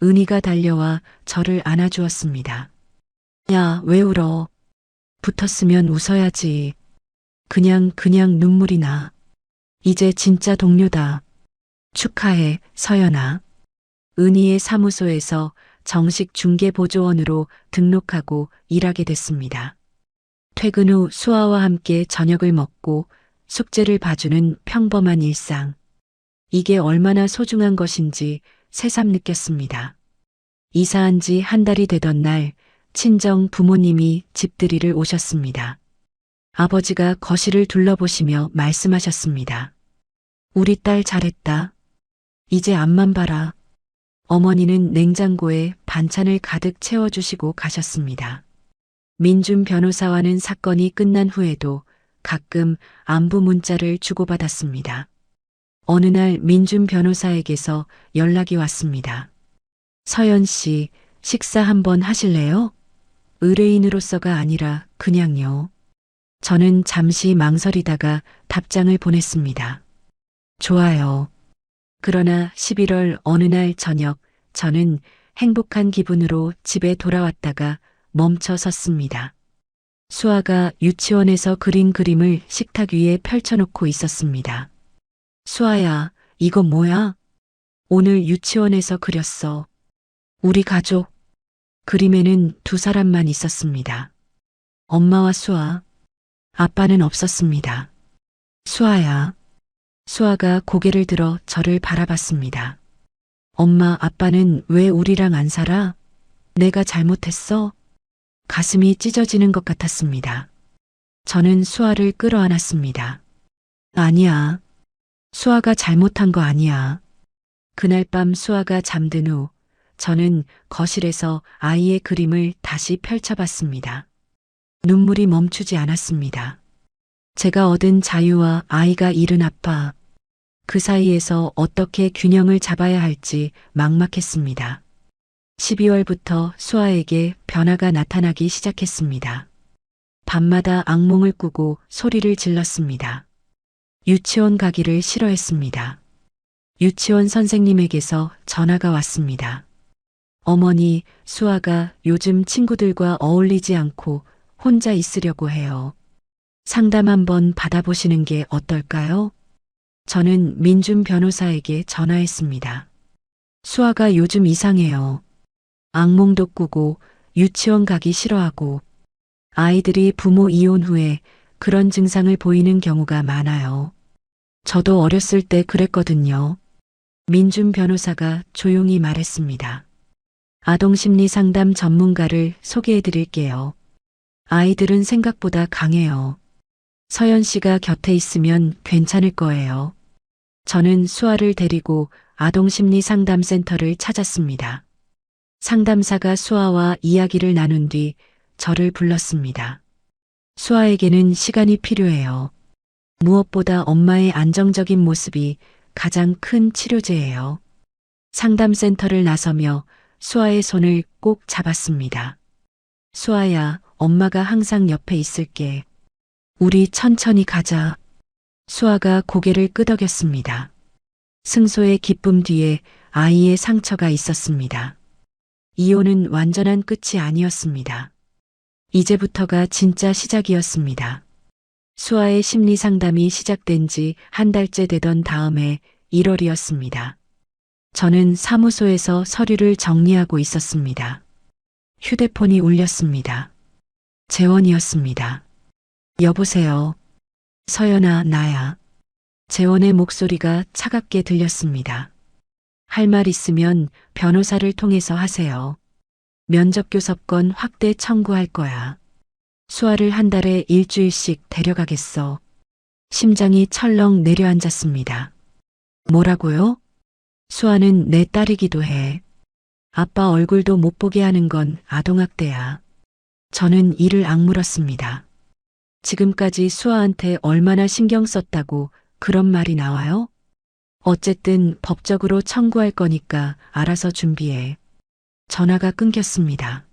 은희가 달려와 저를 안아주었습니다. 야, 왜 울어? 붙었으면 웃어야지. 그냥 눈물이 나. 이제 진짜 동료다. 축하해, 서연아. 은희의 사무소에서 정식 중개보조원으로 등록하고 일하게 됐습니다. 퇴근 후 수아와 함께 저녁을 먹고 숙제를 봐주는 평범한 일상. 이게 얼마나 소중한 것인지 새삼 느꼈습니다. 이사한 지 한 달이 되던 날 친정 부모님이 집들이를 오셨습니다. 아버지가 거실을 둘러보시며 말씀하셨습니다. 우리 딸 잘했다. 이제 앞만 봐라. 어머니는 냉장고에 반찬을 가득 채워주시고 가셨습니다. 민준 변호사와는 사건이 끝난 후에도 가끔 안부 문자를 주고받았습니다. 어느 날 민준 변호사에게서 연락이 왔습니다. 서연 씨, 식사 한번 하실래요? 의뢰인으로서가 아니라 그냥요. 저는 잠시 망설이다가 답장을 보냈습니다. 좋아요. 그러나 11월 어느 날 저녁 저는 행복한 기분으로 집에 돌아왔다가 멈춰 섰습니다. 수아가 유치원에서 그린 그림을 식탁 위에 펼쳐놓고 있었습니다. 수아야, 이거 뭐야? 오늘 유치원에서 그렸어. 우리 가족. 그림에는 두 사람만 있었습니다. 엄마와 수아. 아빠는 없었습니다. 수아야. 수아가 고개를 들어 저를 바라봤습니다. 엄마, 아빠는 왜 우리랑 안 살아? 내가 잘못했어? 가슴이 찢어지는 것 같았습니다. 저는 수아를 끌어안았습니다. 아니야. 수아가 잘못한 거 아니야. 그날 밤 수아가 잠든 후 저는 거실에서 아이의 그림을 다시 펼쳐봤습니다. 눈물이 멈추지 않았습니다. 제가 얻은 자유와 아이가 잃은 아빠, 그 사이에서 어떻게 균형을 잡아야 할지 막막했습니다. 12월부터 수아에게 변화가 나타나기 시작했습니다. 밤마다 악몽을 꾸고 소리를 질렀습니다. 유치원 가기를 싫어했습니다. 유치원 선생님에게서 전화가 왔습니다. 어머니, 수아가 요즘 친구들과 어울리지 않고 혼자 있으려고 해요. 상담 한번 받아보시는 게 어떨까요? 저는 민준 변호사에게 전화했습니다. 수아가 요즘 이상해요. 악몽도 꾸고 유치원 가기 싫어하고 아이들이 부모 이혼 후에 그런 증상을 보이는 경우가 많아요. 저도 어렸을 때 그랬거든요. 민준 변호사가 조용히 말했습니다. 아동심리 상담 전문가를 소개해 드릴게요. 아이들은 생각보다 강해요. 서연 씨가 곁에 있으면 괜찮을 거예요. 저는 수아를 데리고 아동심리 상담센터를 찾았습니다. 상담사가 수아와 이야기를 나눈 뒤 저를 불렀습니다. 수아에게는 시간이 필요해요. 무엇보다 엄마의 안정적인 모습이 가장 큰 치료제예요. 상담센터를 나서며 수아의 손을 꼭 잡았습니다. 수아야, 엄마가 항상 옆에 있을게. 우리 천천히 가자. 수아가 고개를 끄덕였습니다. 승소의 기쁨 뒤에 아이의 상처가 있었습니다. 이혼은 완전한 끝이 아니었습니다. 이제부터가 진짜 시작이었습니다. 수아의 심리 상담이 시작된 지 한 달째 되던 다음해 1월이었습니다. 저는 사무소에서 서류를 정리하고 있었습니다. 휴대폰이 울렸습니다. 재원이었습니다. 여보세요. 서연아, 나야. 재원의 목소리가 차갑게 들렸습니다. 할 말 있으면 변호사를 통해서 하세요. 면접 교섭권 확대 청구할 거야. 수아를 한 달에 일주일씩 데려가겠어. 심장이 철렁 내려앉았습니다. 뭐라고요? 수아는 내 딸이기도 해. 아빠 얼굴도 못 보게 하는 건 아동학대야. 저는 이를 악물었습니다. 지금까지 수아한테 얼마나 신경 썼다고 그런 말이 나와요? 어쨌든 법적으로 청구할 거니까 알아서 준비해. 전화가 끊겼습니다.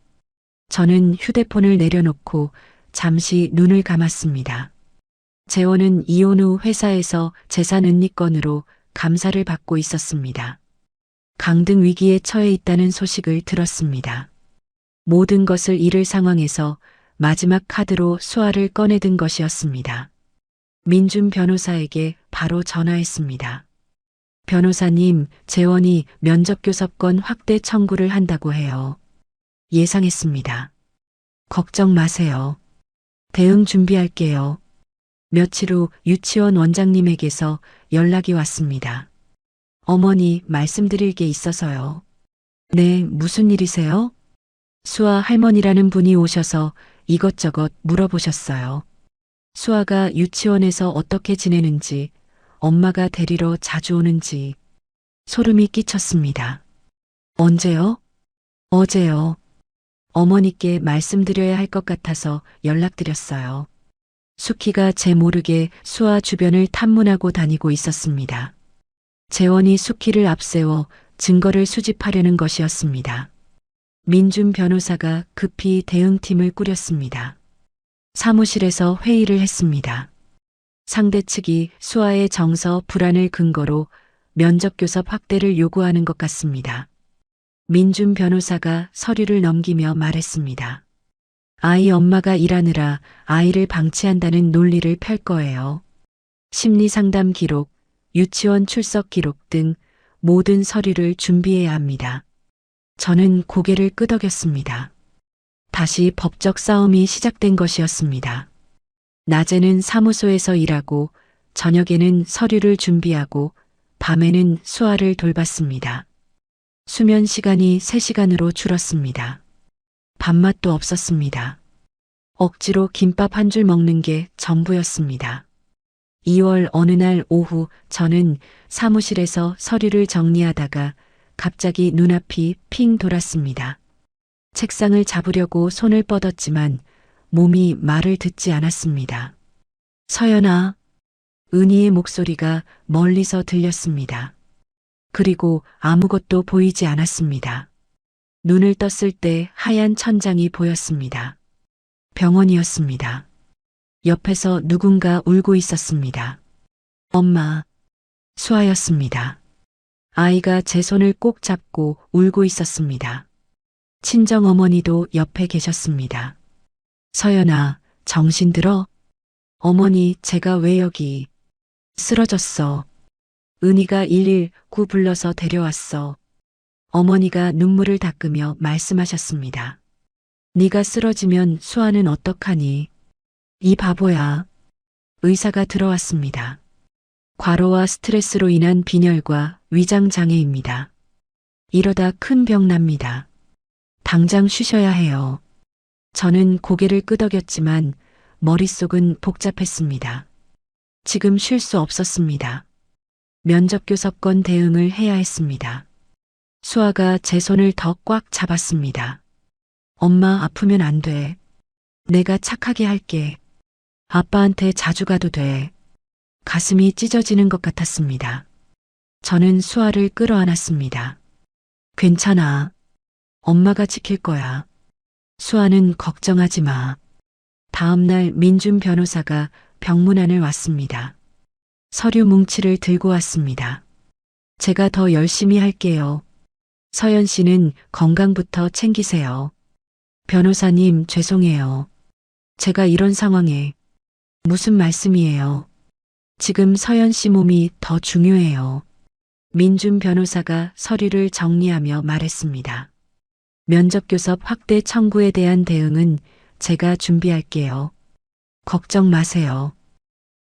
저는 휴대폰을 내려놓고 잠시 눈을 감았습니다. 재원은 이혼 후 회사에서 재산 은닉건으로 감사를 받고 있었습니다. 강등 위기에 처해 있다는 소식을 들었습니다. 모든 것을 잃을 상황에서 마지막 카드로 수아를 꺼내든 것이었습니다. 민준 변호사에게 바로 전화했습니다. 변호사님, 재원이 면접교섭권 확대 청구를 한다고 해요. 예상했습니다. 걱정 마세요. 대응 준비할게요. 며칠 후 유치원 원장님에게서 연락이 왔습니다. 어머니, 말씀드릴 게 있어서요. 네, 무슨 일이세요? 수아 할머니라는 분이 오셔서 이것저것 물어보셨어요. 수아가 유치원에서 어떻게 지내는지, 엄마가 데리러 자주 오는지 소름이 끼쳤습니다. 언제요? 어제요. 어머니께 말씀드려야 할 것 같아서 연락드렸어요. 수키가 제 모르게 수아 주변을 탐문하고 다니고 있었습니다. 재원이 수키를 앞세워 증거를 수집하려는 것이었습니다. 민준 변호사가 급히 대응팀을 꾸렸습니다. 사무실에서 회의를 했습니다. 상대 측이 수아의 정서 불안을 근거로 면접교섭 확대를 요구하는 것 같습니다. 민준 변호사가 서류를 넘기며 말했습니다. 아이 엄마가 일하느라 아이를 방치한다는 논리를 펼 거예요. 심리상담 기록, 유치원 출석 기록 등 모든 서류를 준비해야 합니다. 저는 고개를 끄덕였습니다. 다시 법적 싸움이 시작된 것이었습니다. 낮에는 사무소에서 일하고 저녁에는 서류를 준비하고 밤에는 수아를 돌봤습니다. 수면 시간이 3시간으로 줄었습니다. 밥맛도 없었습니다. 억지로 김밥 한 줄 먹는 게 전부였습니다. 2월 어느 날 오후 저는 사무실에서 서류를 정리하다가 갑자기 눈앞이 핑 돌았습니다. 책상을 잡으려고 손을 뻗었지만 몸이 말을 듣지 않았습니다. 서연아, 은희의 목소리가 멀리서 들렸습니다. 그리고 아무것도 보이지 않았습니다. 눈을 떴을 때 하얀 천장이 보였습니다. 병원이었습니다. 옆에서 누군가 울고 있었습니다. 엄마, 수아였습니다. 아이가 제 손을 꼭 잡고 울고 있었습니다. 친정 어머니도 옆에 계셨습니다. 서연아, 정신 들어? 어머니, 제가 왜 여기? 쓰러졌어. 은희가 119 불러서 데려왔어. 어머니가 눈물을 닦으며 말씀하셨습니다. 네가 쓰러지면 수아는 어떡하니? 이 바보야. 의사가 들어왔습니다. 과로와 스트레스로 인한 빈혈과 위장 장애입니다. 이러다 큰 병 납니다. 당장 쉬셔야 해요. 저는 고개를 끄덕였지만 머릿속은 복잡했습니다. 지금 쉴 수 없었습니다. 면접교섭권 대응을 해야 했습니다. 수아가 제 손을 더 꽉 잡았습니다. 엄마 아프면 안 돼. 내가 착하게 할게. 아빠한테 자주 가도 돼. 가슴이 찢어지는 것 같았습니다. 저는 수아를 끌어안았습니다. 괜찮아. 엄마가 지킬 거야. 수아는 걱정하지 마. 다음 날 민준 변호사가 병문안을 왔습니다. 서류 뭉치를 들고 왔습니다. 제가 더 열심히 할게요. 서연 씨는 건강부터 챙기세요. 변호사님, 죄송해요. 제가 이런 상황에. 무슨 말씀이에요? 지금 서연 씨 몸이 더 중요해요. 민준 변호사가 서류를 정리하며 말했습니다. 면접교섭 확대 청구에 대한 대응은 제가 준비할게요. 걱정 마세요.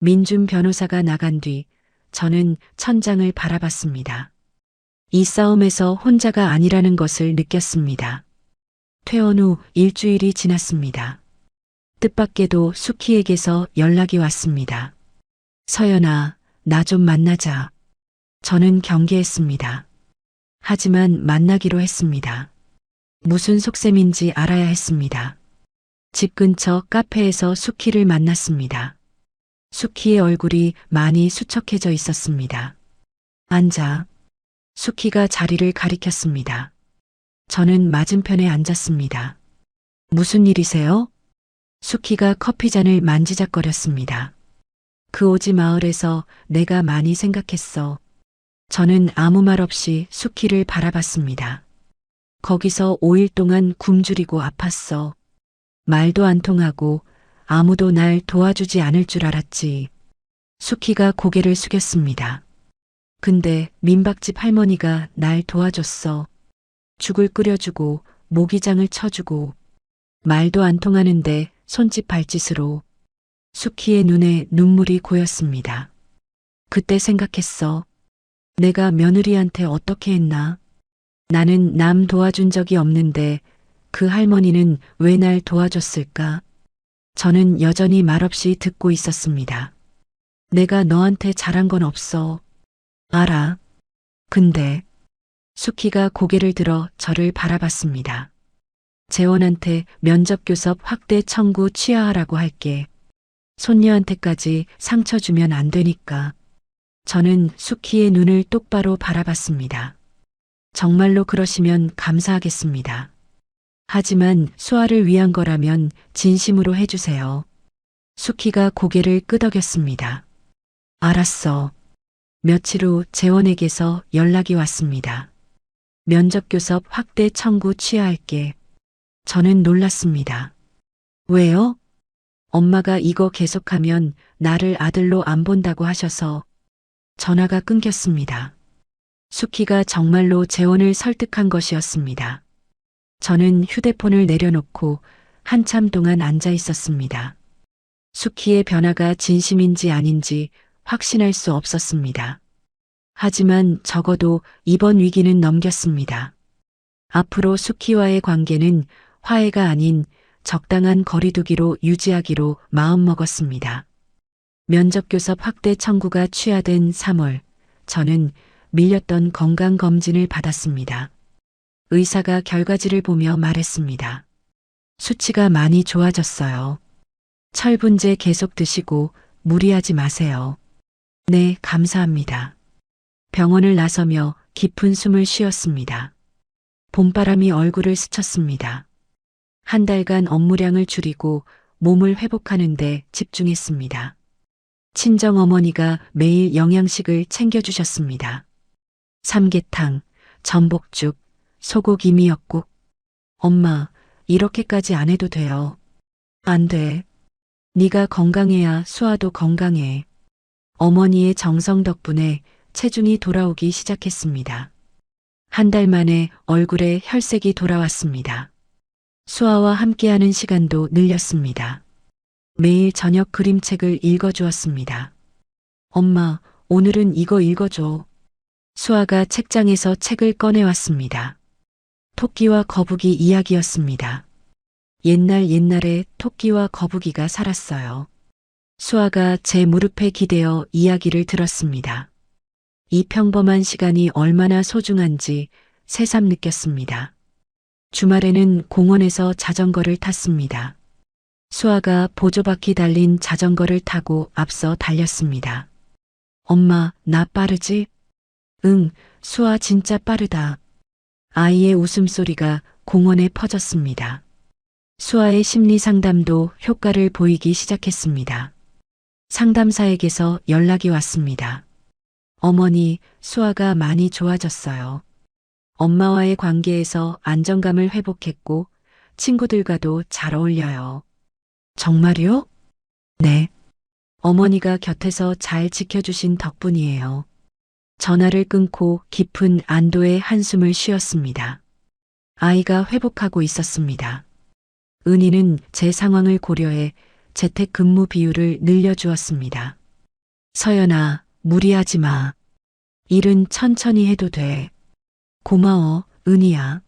민준 변호사가 나간 뒤 저는 천장을 바라봤습니다. 이 싸움에서 혼자가 아니라는 것을 느꼈습니다. 퇴원 후 일주일이 지났습니다. 뜻밖에도 수키에게서 연락이 왔습니다. 서연아, 나 좀 만나자. 저는 경계했습니다. 하지만 만나기로 했습니다. 무슨 속셈인지 알아야 했습니다. 집 근처 카페에서 수키를 만났습니다. 수키의 얼굴이 많이 수척해져 있었습니다. 앉아. 수키가 자리를 가리켰습니다. 저는 맞은편에 앉았습니다. 무슨 일이세요? 수키가 커피잔을 만지작거렸습니다. 그 오지 마을에서 내가 많이 생각했어. 저는 아무 말 없이 수키를 바라봤습니다. 거기서 5일 동안 굶주리고 아팠어. 말도 안 통하고 아무도 날 도와주지 않을 줄 알았지. 수키가 고개를 숙였습니다. 근데 민박집 할머니가 날 도와줬어. 죽을 끓여주고 모기장을 쳐주고 말도 안 통하는데 손짓 발짓으로. 수키의 눈에 눈물이 고였습니다. 그때 생각했어. 내가 며느리한테 어떻게 했나? 나는 남 도와준 적이 없는데 그 할머니는 왜 날 도와줬을까? 저는 여전히 말없이 듣고 있었습니다. 내가 너한테 잘한 건 없어. 알아. 근데 수키가 고개를 들어 저를 바라봤습니다. 재원한테 면접교섭 확대 청구 취하하라고 할게. 손녀한테까지 상처 주면 안 되니까. 저는 수키의 눈을 똑바로 바라봤습니다. 정말로 그러시면 감사하겠습니다. 하지만 수아를 위한 거라면 진심으로 해주세요. 수키가 고개를 끄덕였습니다. 알았어. 며칠 후 재원에게서 연락이 왔습니다. 면접교섭 확대 청구 취하할게. 저는 놀랐습니다. 왜요? 엄마가 이거 계속하면 나를 아들로 안 본다고 하셔서. 전화가 끊겼습니다. 수키가 정말로 재원을 설득한 것이었습니다. 저는 휴대폰을 내려놓고 한참 동안 앉아 있었습니다. 수키의 변화가 진심인지 아닌지 확신할 수 없었습니다. 하지만 적어도 이번 위기는 넘겼습니다. 앞으로 수키와의 관계는 화해가 아닌 적당한 거리두기로 유지하기로 마음먹었습니다. 면접 교섭 확대 청구가 취하된 3월, 저는 밀렸던 건강검진을 받았습니다. 의사가 결과지를 보며 말했습니다. 수치가 많이 좋아졌어요. 철분제 계속 드시고 무리하지 마세요. 네, 감사합니다. 병원을 나서며 깊은 숨을 쉬었습니다. 봄바람이 얼굴을 스쳤습니다. 한 달간 업무량을 줄이고 몸을 회복하는 데 집중했습니다. 친정어머니가 매일 영양식을 챙겨주셨습니다. 삼계탕, 전복죽, 소고기 미역국. 엄마, 이렇게까지 안 해도 돼요. 안 돼. 네가 건강해야 수아도 건강해. 어머니의 정성 덕분에 체중이 돌아오기 시작했습니다. 한 달 만에 얼굴에 혈색이 돌아왔습니다. 수아와 함께하는 시간도 늘렸습니다. 매일 저녁 그림책을 읽어주었습니다. 엄마, 오늘은 이거 읽어줘. 수아가 책장에서 책을 꺼내왔습니다. 토끼와 거북이 이야기였습니다. 옛날에 토끼와 거북이가 살았어요. 수아가 제 무릎에 기대어 이야기를 들었습니다. 이 평범한 시간이 얼마나 소중한지 새삼 느꼈습니다. 주말에는 공원에서 자전거를 탔습니다. 수아가 보조바퀴 달린 자전거를 타고 앞서 달렸습니다. 엄마, 나 빠르지? 응, 수아 진짜 빠르다. 아이의 웃음소리가 공원에 퍼졌습니다. 수아의 심리 상담도 효과를 보이기 시작했습니다. 상담사에게서 연락이 왔습니다. 어머니, 수아가 많이 좋아졌어요. 엄마와의 관계에서 안정감을 회복했고 친구들과도 잘 어울려요. 정말요? 네. 어머니가 곁에서 잘 지켜주신 덕분이에요. 전화를 끊고 깊은 안도의 한숨을 쉬었습니다. 아이가 회복하고 있었습니다. 은희는 제 상황을 고려해 재택 근무 비율을 늘려주었습니다. 서연아, 무리하지 마. 일은 천천히 해도 돼. 고마워, 은희야.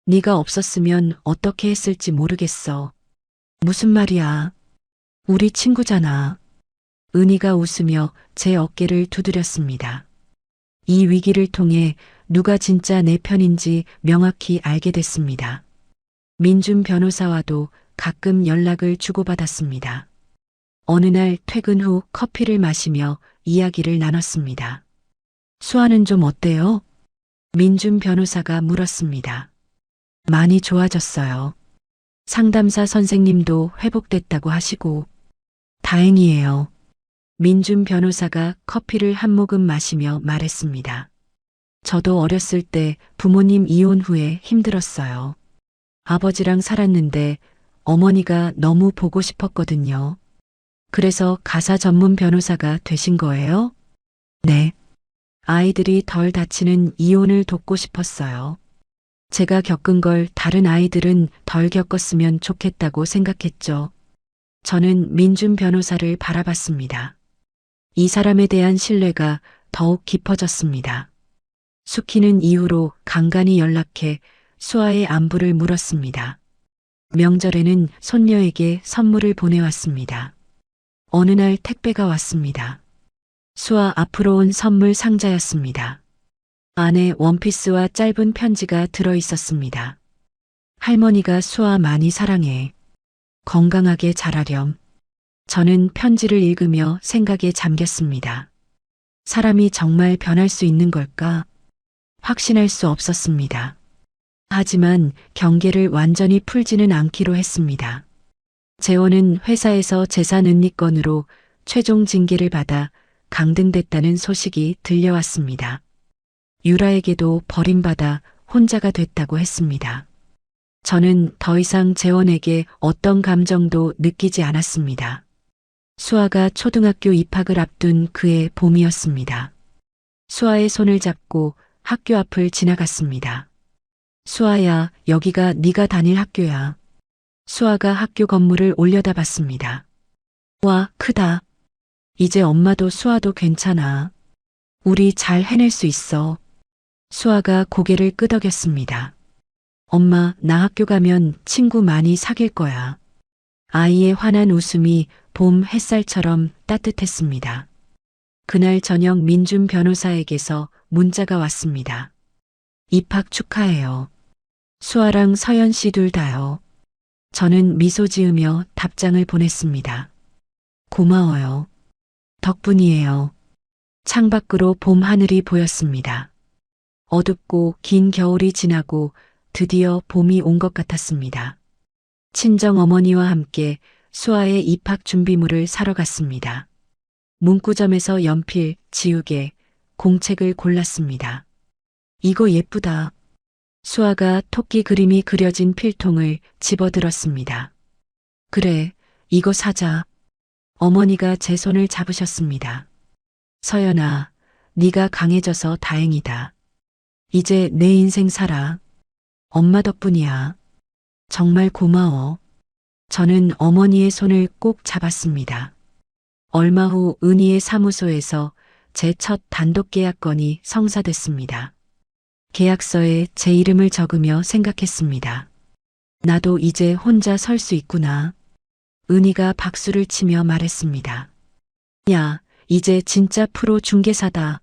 네가 없었으면 어떻게 했을지 모르겠어. 무슨 말이야. 우리 친구잖아. 은희가 웃으며 제 어깨를 두드렸습니다. 이 위기를 통해 누가 진짜 내 편인지 명확히 알게 됐습니다. 민준 변호사와도 가끔 연락을 주고받았습니다. 어느 날 퇴근 후 커피를 마시며 이야기를 나눴습니다. 수아는 좀 어때요? 민준 변호사가 물었습니다. 많이 좋아졌어요. 상담사 선생님도 회복됐다고 하시고. 다행이에요. 민준 변호사가 커피를 한 모금 마시며 말했습니다. 저도 어렸을 때 부모님 이혼 후에 힘들었어요. 아버지랑 살았는데 어머니가 너무 보고 싶었거든요. 그래서 가사 전문 변호사가 되신 거예요? 네. 아이들이 덜 다치는 이혼을 돕고 싶었어요. 제가 겪은 걸 다른 아이들은 덜 겪었으면 좋겠다고 생각했죠. 저는 민준 변호사를 바라봤습니다. 이 사람에 대한 신뢰가 더욱 깊어졌습니다. 수키는 이후로 간간히 연락해 수아의 안부를 물었습니다. 명절에는 손녀에게 선물을 보내왔습니다. 어느 날 택배가 왔습니다. 수아 앞으로 온 선물 상자였습니다. 안에 원피스와 짧은 편지가 들어 있었습니다. 할머니가 수아 많이 사랑해. 건강하게 자라렴. 저는 편지를 읽으며 생각에 잠겼습니다. 사람이 정말 변할 수 있는 걸까? 확신할 수 없었습니다. 하지만 경계를 완전히 풀지는 않기로 했습니다. 재원은 회사에서 재산 은닉건으로 최종 징계를 받아 강등됐다는 소식이 들려왔습니다. 유라에게도 버림받아 혼자가 됐다고 했습니다. 저는 더 이상 재원에게 어떤 감정도 느끼지 않았습니다. 수아가 초등학교 입학을 앞둔 그해 봄이었습니다. 수아의 손을 잡고 학교 앞을 지나갔습니다. 수아야, 여기가 네가 다닐 학교야. 수아가 학교 건물을 올려다봤습니다. 와, 크다. 이제 엄마도 수아도 괜찮아. 우리 잘 해낼 수 있어. 수아가 고개를 끄덕였습니다. 엄마, 나 학교 가면 친구 많이 사귈 거야. 아이의 환한 웃음이 봄 햇살처럼 따뜻했습니다. 그날 저녁 민준 변호사에게서 문자가 왔습니다. 입학 축하해요. 수아랑 서연 씨 둘 다요. 저는 미소 지으며 답장을 보냈습니다. 고마워요. 덕분이에요. 창밖으로 봄 하늘이 보였습니다. 어둡고 긴 겨울이 지나고 드디어 봄이 온 것 같았습니다. 친정 어머니와 함께 수아의 입학 준비물을 사러 갔습니다. 문구점에서 연필, 지우개, 공책을 골랐습니다. 이거 예쁘다. 수아가 토끼 그림이 그려진 필통을 집어들었습니다. 그래, 이거 사자. 어머니가 제 손을 잡으셨습니다. 서연아, 네가 강해져서 다행이다. 이제 내 인생 살아. 엄마 덕분이야. 정말 고마워. 저는 어머니의 손을 꼭 잡았습니다. 얼마 후 은희의 사무소에서 제 첫 단독 계약건이 성사됐습니다. 계약서에 제 이름을 적으며 생각했습니다. 나도 이제 혼자 설 수 있구나. 은희가 박수를 치며 말했습니다. 야, 이제 진짜 프로 중개사다.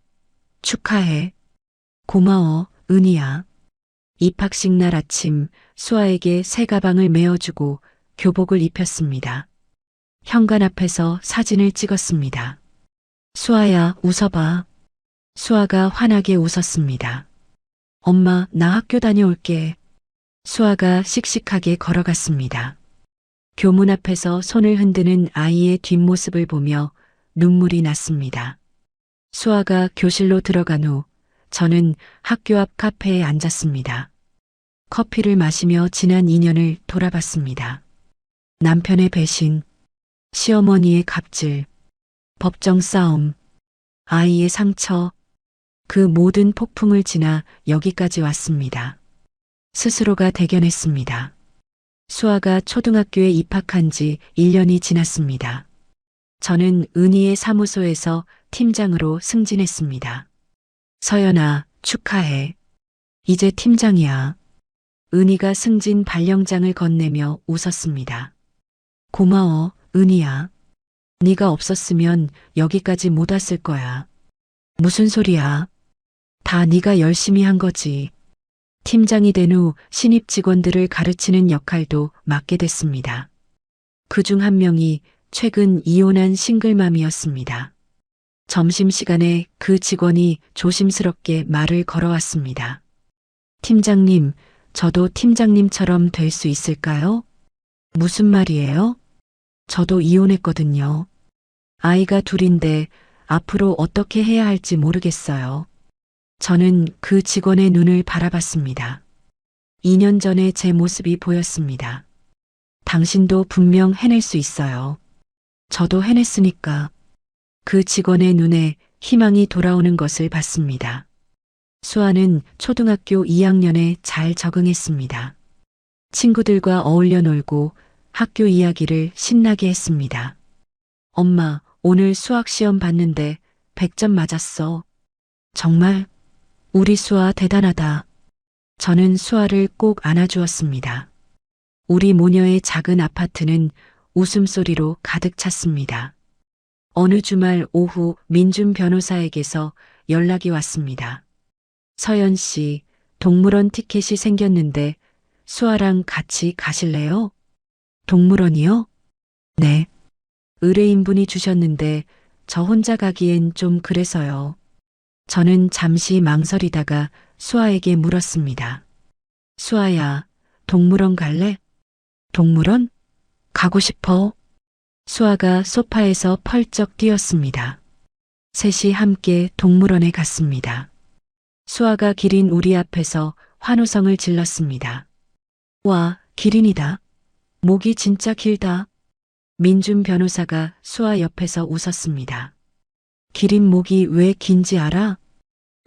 축하해. 고마워, 은희야. 입학식 날 아침 수아에게 새 가방을 메어주고 교복을 입혔습니다. 현관 앞에서 사진을 찍었습니다. 수아야, 웃어봐. 수아가 환하게 웃었습니다. 엄마, 나 학교 다녀올게. 수아가 씩씩하게 걸어갔습니다. 교문 앞에서 손을 흔드는 아이의 뒷모습을 보며 눈물이 났습니다. 수아가 교실로 들어간 후 저는 학교 앞 카페에 앉았습니다. 커피를 마시며 지난 인연을 돌아봤습니다. 남편의 배신, 시어머니의 갑질, 법정 싸움, 아이의 상처, 그 모든 폭풍을 지나 여기까지 왔습니다. 스스로가 대견했습니다. 수아가 초등학교에 입학한 지 1년이 지났습니다. 저는 은희의 사무소에서 팀장으로 승진했습니다. 서연아, 축하해. 이제 팀장이야. 은희가 승진 발령장을 건네며 웃었습니다. 고마워, 은희야. 네가 없었으면 여기까지 못 왔을 거야. 무슨 소리야? 다 네가 열심히 한 거지. 팀장이 된 후 신입 직원들을 가르치는 역할도 맡게 됐습니다. 그중 한 명이 최근 이혼한 싱글맘이었습니다. 점심시간에 그 직원이 조심스럽게 말을 걸어왔습니다. 팀장님, 저도 팀장님처럼 될 수 있을까요? 무슨 말이에요? 저도 이혼했거든요. 아이가 둘인데 앞으로 어떻게 해야 할지 모르겠어요. 저는 그 직원의 눈을 바라봤습니다. 2년 전에 제 모습이 보였습니다. 당신도 분명 해낼 수 있어요. 저도 해냈으니까. 그 직원의 눈에 희망이 돌아오는 것을 봤습니다. 수아는 초등학교 2학년에 잘 적응했습니다. 친구들과 어울려 놀고 학교 이야기를 신나게 했습니다. 엄마, 오늘 수학 시험 봤는데 100점 맞았어. 정말? 우리 수아 대단하다. 저는 수아를 꼭 안아주었습니다. 우리 모녀의 작은 아파트는 웃음소리로 가득 찼습니다. 어느 주말 오후 민준 변호사에게서 연락이 왔습니다. 서연 씨, 동물원 티켓이 생겼는데 수아랑 같이 가실래요? 동물원이요? 네. 의뢰인분이 주셨는데 저 혼자 가기엔 좀 그래서요. 저는 잠시 망설이다가 수아에게 물었습니다. 수아야, 동물원 갈래? 동물원? 가고 싶어. 수아가 소파에서 펄쩍 뛰었습니다. 셋이 함께 동물원에 갔습니다. 수아가 기린 우리 앞에서 환호성을 질렀습니다. 와, 기린이다. 목이 진짜 길다. 민준 변호사가 수아 옆에서 웃었습니다. 기린 목이 왜 긴지 알아?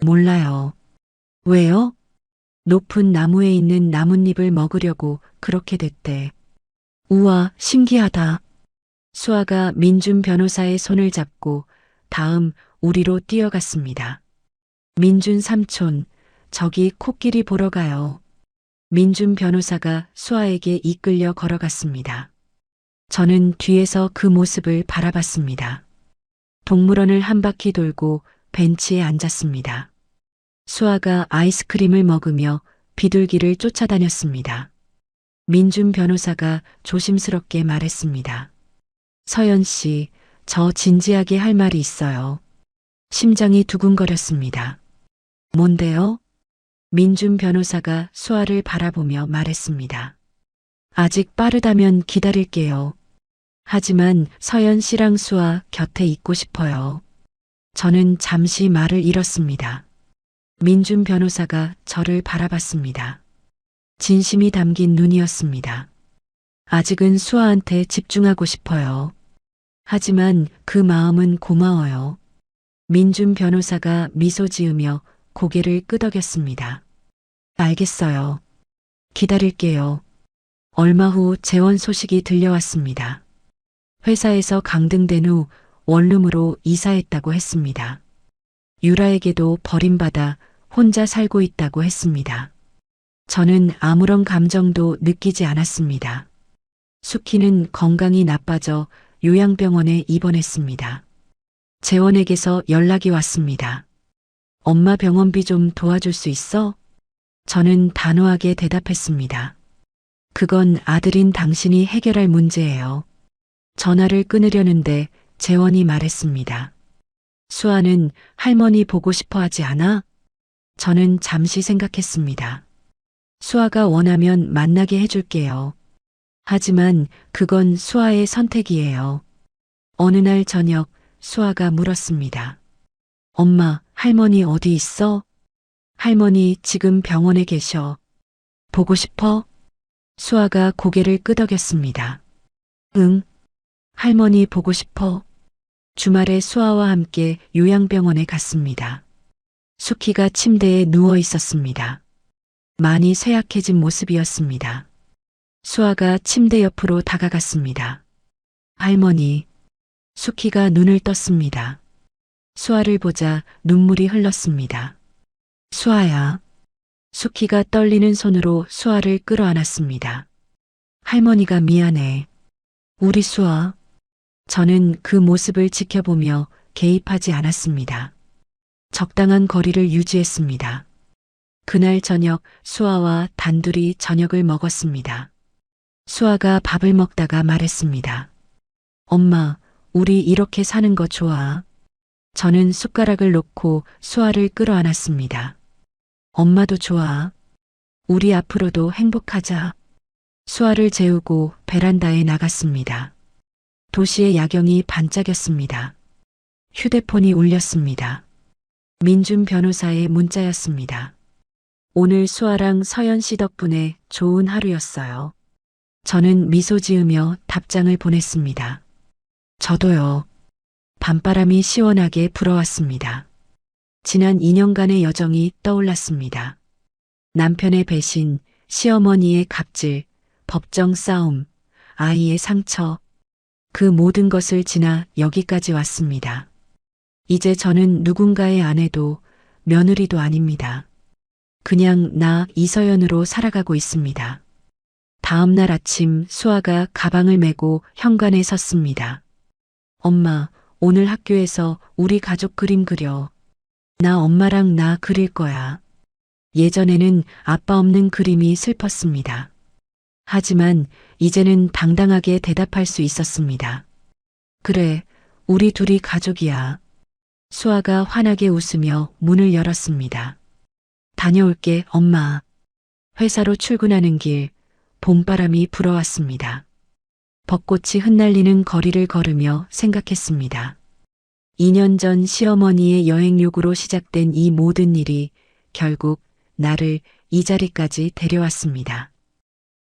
몰라요. 왜요? 높은 나무에 있는 나뭇잎을 먹으려고 그렇게 됐대. 우와, 신기하다. 수아가 민준 변호사의 손을 잡고 다음 우리로 뛰어갔습니다. 민준 삼촌, 저기 코끼리 보러 가요. 민준 변호사가 수아에게 이끌려 걸어갔습니다. 저는 뒤에서 그 모습을 바라봤습니다. 동물원을 한 바퀴 돌고 벤치에 앉았습니다. 수아가 아이스크림을 먹으며 비둘기를 쫓아다녔습니다. 민준 변호사가 조심스럽게 말했습니다. 서연 씨, 저 진지하게 할 말이 있어요. 심장이 두근거렸습니다. 뭔데요? 민준 변호사가 수아를 바라보며 말했습니다. 아직 빠르다면 기다릴게요. 하지만 서연 씨랑 수아 곁에 있고 싶어요. 저는 잠시 말을 잃었습니다. 민준 변호사가 저를 바라봤습니다. 진심이 담긴 눈이었습니다. 아직은 수아한테 집중하고 싶어요. 하지만 그 마음은 고마워요. 민준 변호사가 미소 지으며 고개를 끄덕였습니다. 알겠어요. 기다릴게요. 얼마 후 재원 소식이 들려왔습니다. 회사에서 강등된 후 원룸으로 이사했다고 했습니다. 유라에게도 버림받아 혼자 살고 있다고 했습니다. 저는 아무런 감정도 느끼지 않았습니다. 수키는 건강이 나빠져 요양병원에 입원했습니다. 재원에게서 연락이 왔습니다. 엄마 병원비 좀 도와줄 수 있어? 저는 단호하게 대답했습니다. 그건 아들인 당신이 해결할 문제예요. 전화를 끊으려는데 재원이 말했습니다. 수아는 할머니 보고 싶어 하지 않아? 저는 잠시 생각했습니다. 수아가 원하면 만나게 해줄게요. 하지만 그건 수아의 선택이에요. 어느 날 저녁 수아가 물었습니다. 엄마, 할머니 어디 있어? 할머니 지금 병원에 계셔. 보고 싶어? 수아가 고개를 끄덕였습니다. 응. 할머니 보고 싶어. 주말에 수아와 함께 요양병원에 갔습니다. 수키가 침대에 누워 있었습니다. 많이 쇠약해진 모습이었습니다. 수아가 침대 옆으로 다가갔습니다. 할머니. 수키가 눈을 떴습니다. 수아를 보자 눈물이 흘렀습니다. 수아야. 수키가 떨리는 손으로 수아를 끌어안았습니다. 할머니가 미안해. 우리 수아. 저는 그 모습을 지켜보며 개입하지 않았습니다. 적당한 거리를 유지했습니다. 그날 저녁 수아와 단둘이 저녁을 먹었습니다. 수아가 밥을 먹다가 말했습니다. 엄마, 우리 이렇게 사는 거 좋아. 저는 숟가락을 놓고 수아를 끌어안았습니다. 엄마도 좋아. 우리 앞으로도 행복하자. 수아를 재우고 베란다에 나갔습니다. 도시의 야경이 반짝였습니다. 휴대폰이 울렸습니다. 민준 변호사의 문자였습니다. 오늘 수아랑 서연 씨 덕분에 좋은 하루였어요. 저는 미소 지으며 답장을 보냈습니다. 저도요. 밤바람이 시원하게 불어왔습니다. 지난 2년간의 여정이 떠올랐습니다. 남편의 배신, 시어머니의 갑질, 법정 싸움, 아이의 상처, 그 모든 것을 지나 여기까지 왔습니다. 이제 저는 누군가의 아내도 며느리도 아닙니다. 그냥 나 이서연으로 살아가고 있습니다. 다음 날 아침 수아가 가방을 메고 현관에 섰습니다. 엄마, 오늘 학교에서 우리 가족 그림 그려. 나 엄마랑 나 그릴 거야. 예전에는 아빠 없는 그림이 슬펐습니다. 하지만 이제는 당당하게 대답할 수 있었습니다. 그래, 우리 둘이 가족이야. 수아가 환하게 웃으며 문을 열었습니다. 다녀올게, 엄마. 회사로 출근하는 길, 봄바람이 불어왔습니다. 벚꽃이 흩날리는 거리를 걸으며 생각했습니다. 2년 전 시어머니의 여행 요구로 시작된 이 모든 일이 결국 나를 이 자리까지 데려왔습니다.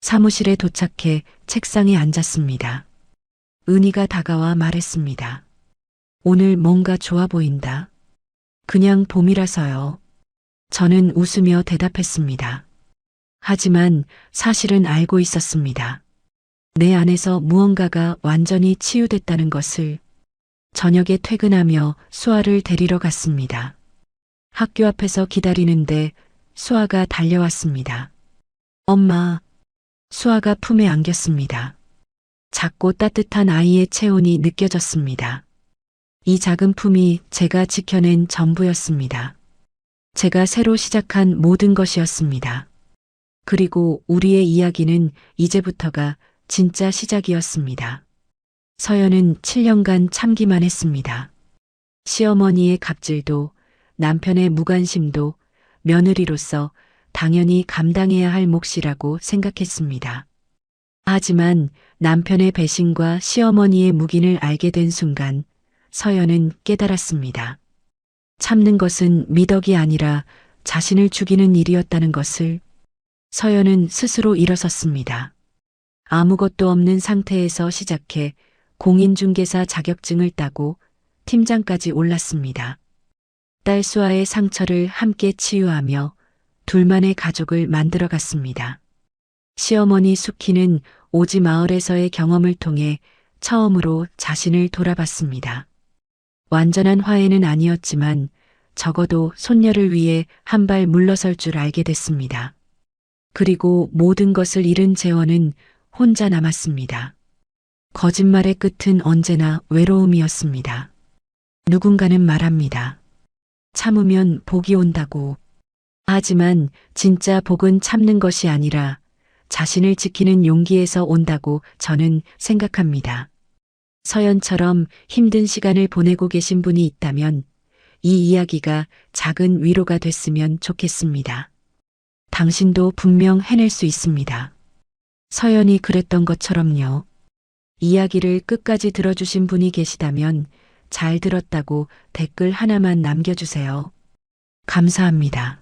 사무실에 도착해 책상에 앉았습니다. 은희가 다가와 말했습니다. 오늘 뭔가 좋아 보인다. 그냥 봄이라서요. 저는 웃으며 대답했습니다. 하지만 사실은 알고 있었습니다. 내 안에서 무언가가 완전히 치유됐다는 것을. 저녁에 퇴근하며 수아를 데리러 갔습니다. 학교 앞에서 기다리는데 수아가 달려왔습니다. 엄마. 수아가 품에 안겼습니다. 작고 따뜻한 아이의 체온이 느껴졌습니다. 이 작은 품이 제가 지켜낸 전부였습니다. 제가 새로 시작한 모든 것이었습니다. 그리고 우리의 이야기는 이제부터가 진짜 시작이었습니다. 서연은 7년간 참기만 했습니다. 시어머니의 갑질도 남편의 무관심도 며느리로서 당연히 감당해야 할 몫이라고 생각했습니다. 하지만 남편의 배신과 시어머니의 묵인을 알게 된 순간 서연은 깨달았습니다. 참는 것은 미덕이 아니라 자신을 죽이는 일이었다는 것을. 서연은 스스로 일어섰습니다. 아무것도 없는 상태에서 시작해 공인중개사 자격증을 따고 팀장까지 올랐습니다. 딸 수아의 상처를 함께 치유하며 둘만의 가족을 만들어갔습니다. 시어머니 수키는 오지 마을에서의 경험을 통해 처음으로 자신을 돌아봤습니다. 완전한 화해는 아니었지만 적어도 손녀를 위해 한 발 물러설 줄 알게 됐습니다. 그리고 모든 것을 잃은 재원은 혼자 남았습니다. 거짓말의 끝은 언제나 외로움이었습니다. 누군가는 말합니다. 참으면 복이 온다고. 하지만 진짜 복은 참는 것이 아니라 자신을 지키는 용기에서 온다고 저는 생각합니다. 서연처럼 힘든 시간을 보내고 계신 분이 있다면 이 이야기가 작은 위로가 됐으면 좋겠습니다. 당신도 분명 해낼 수 있습니다. 서연이 그랬던 것처럼요. 이야기를 끝까지 들어주신 분이 계시다면 잘 들었다고 댓글 하나만 남겨주세요. 감사합니다.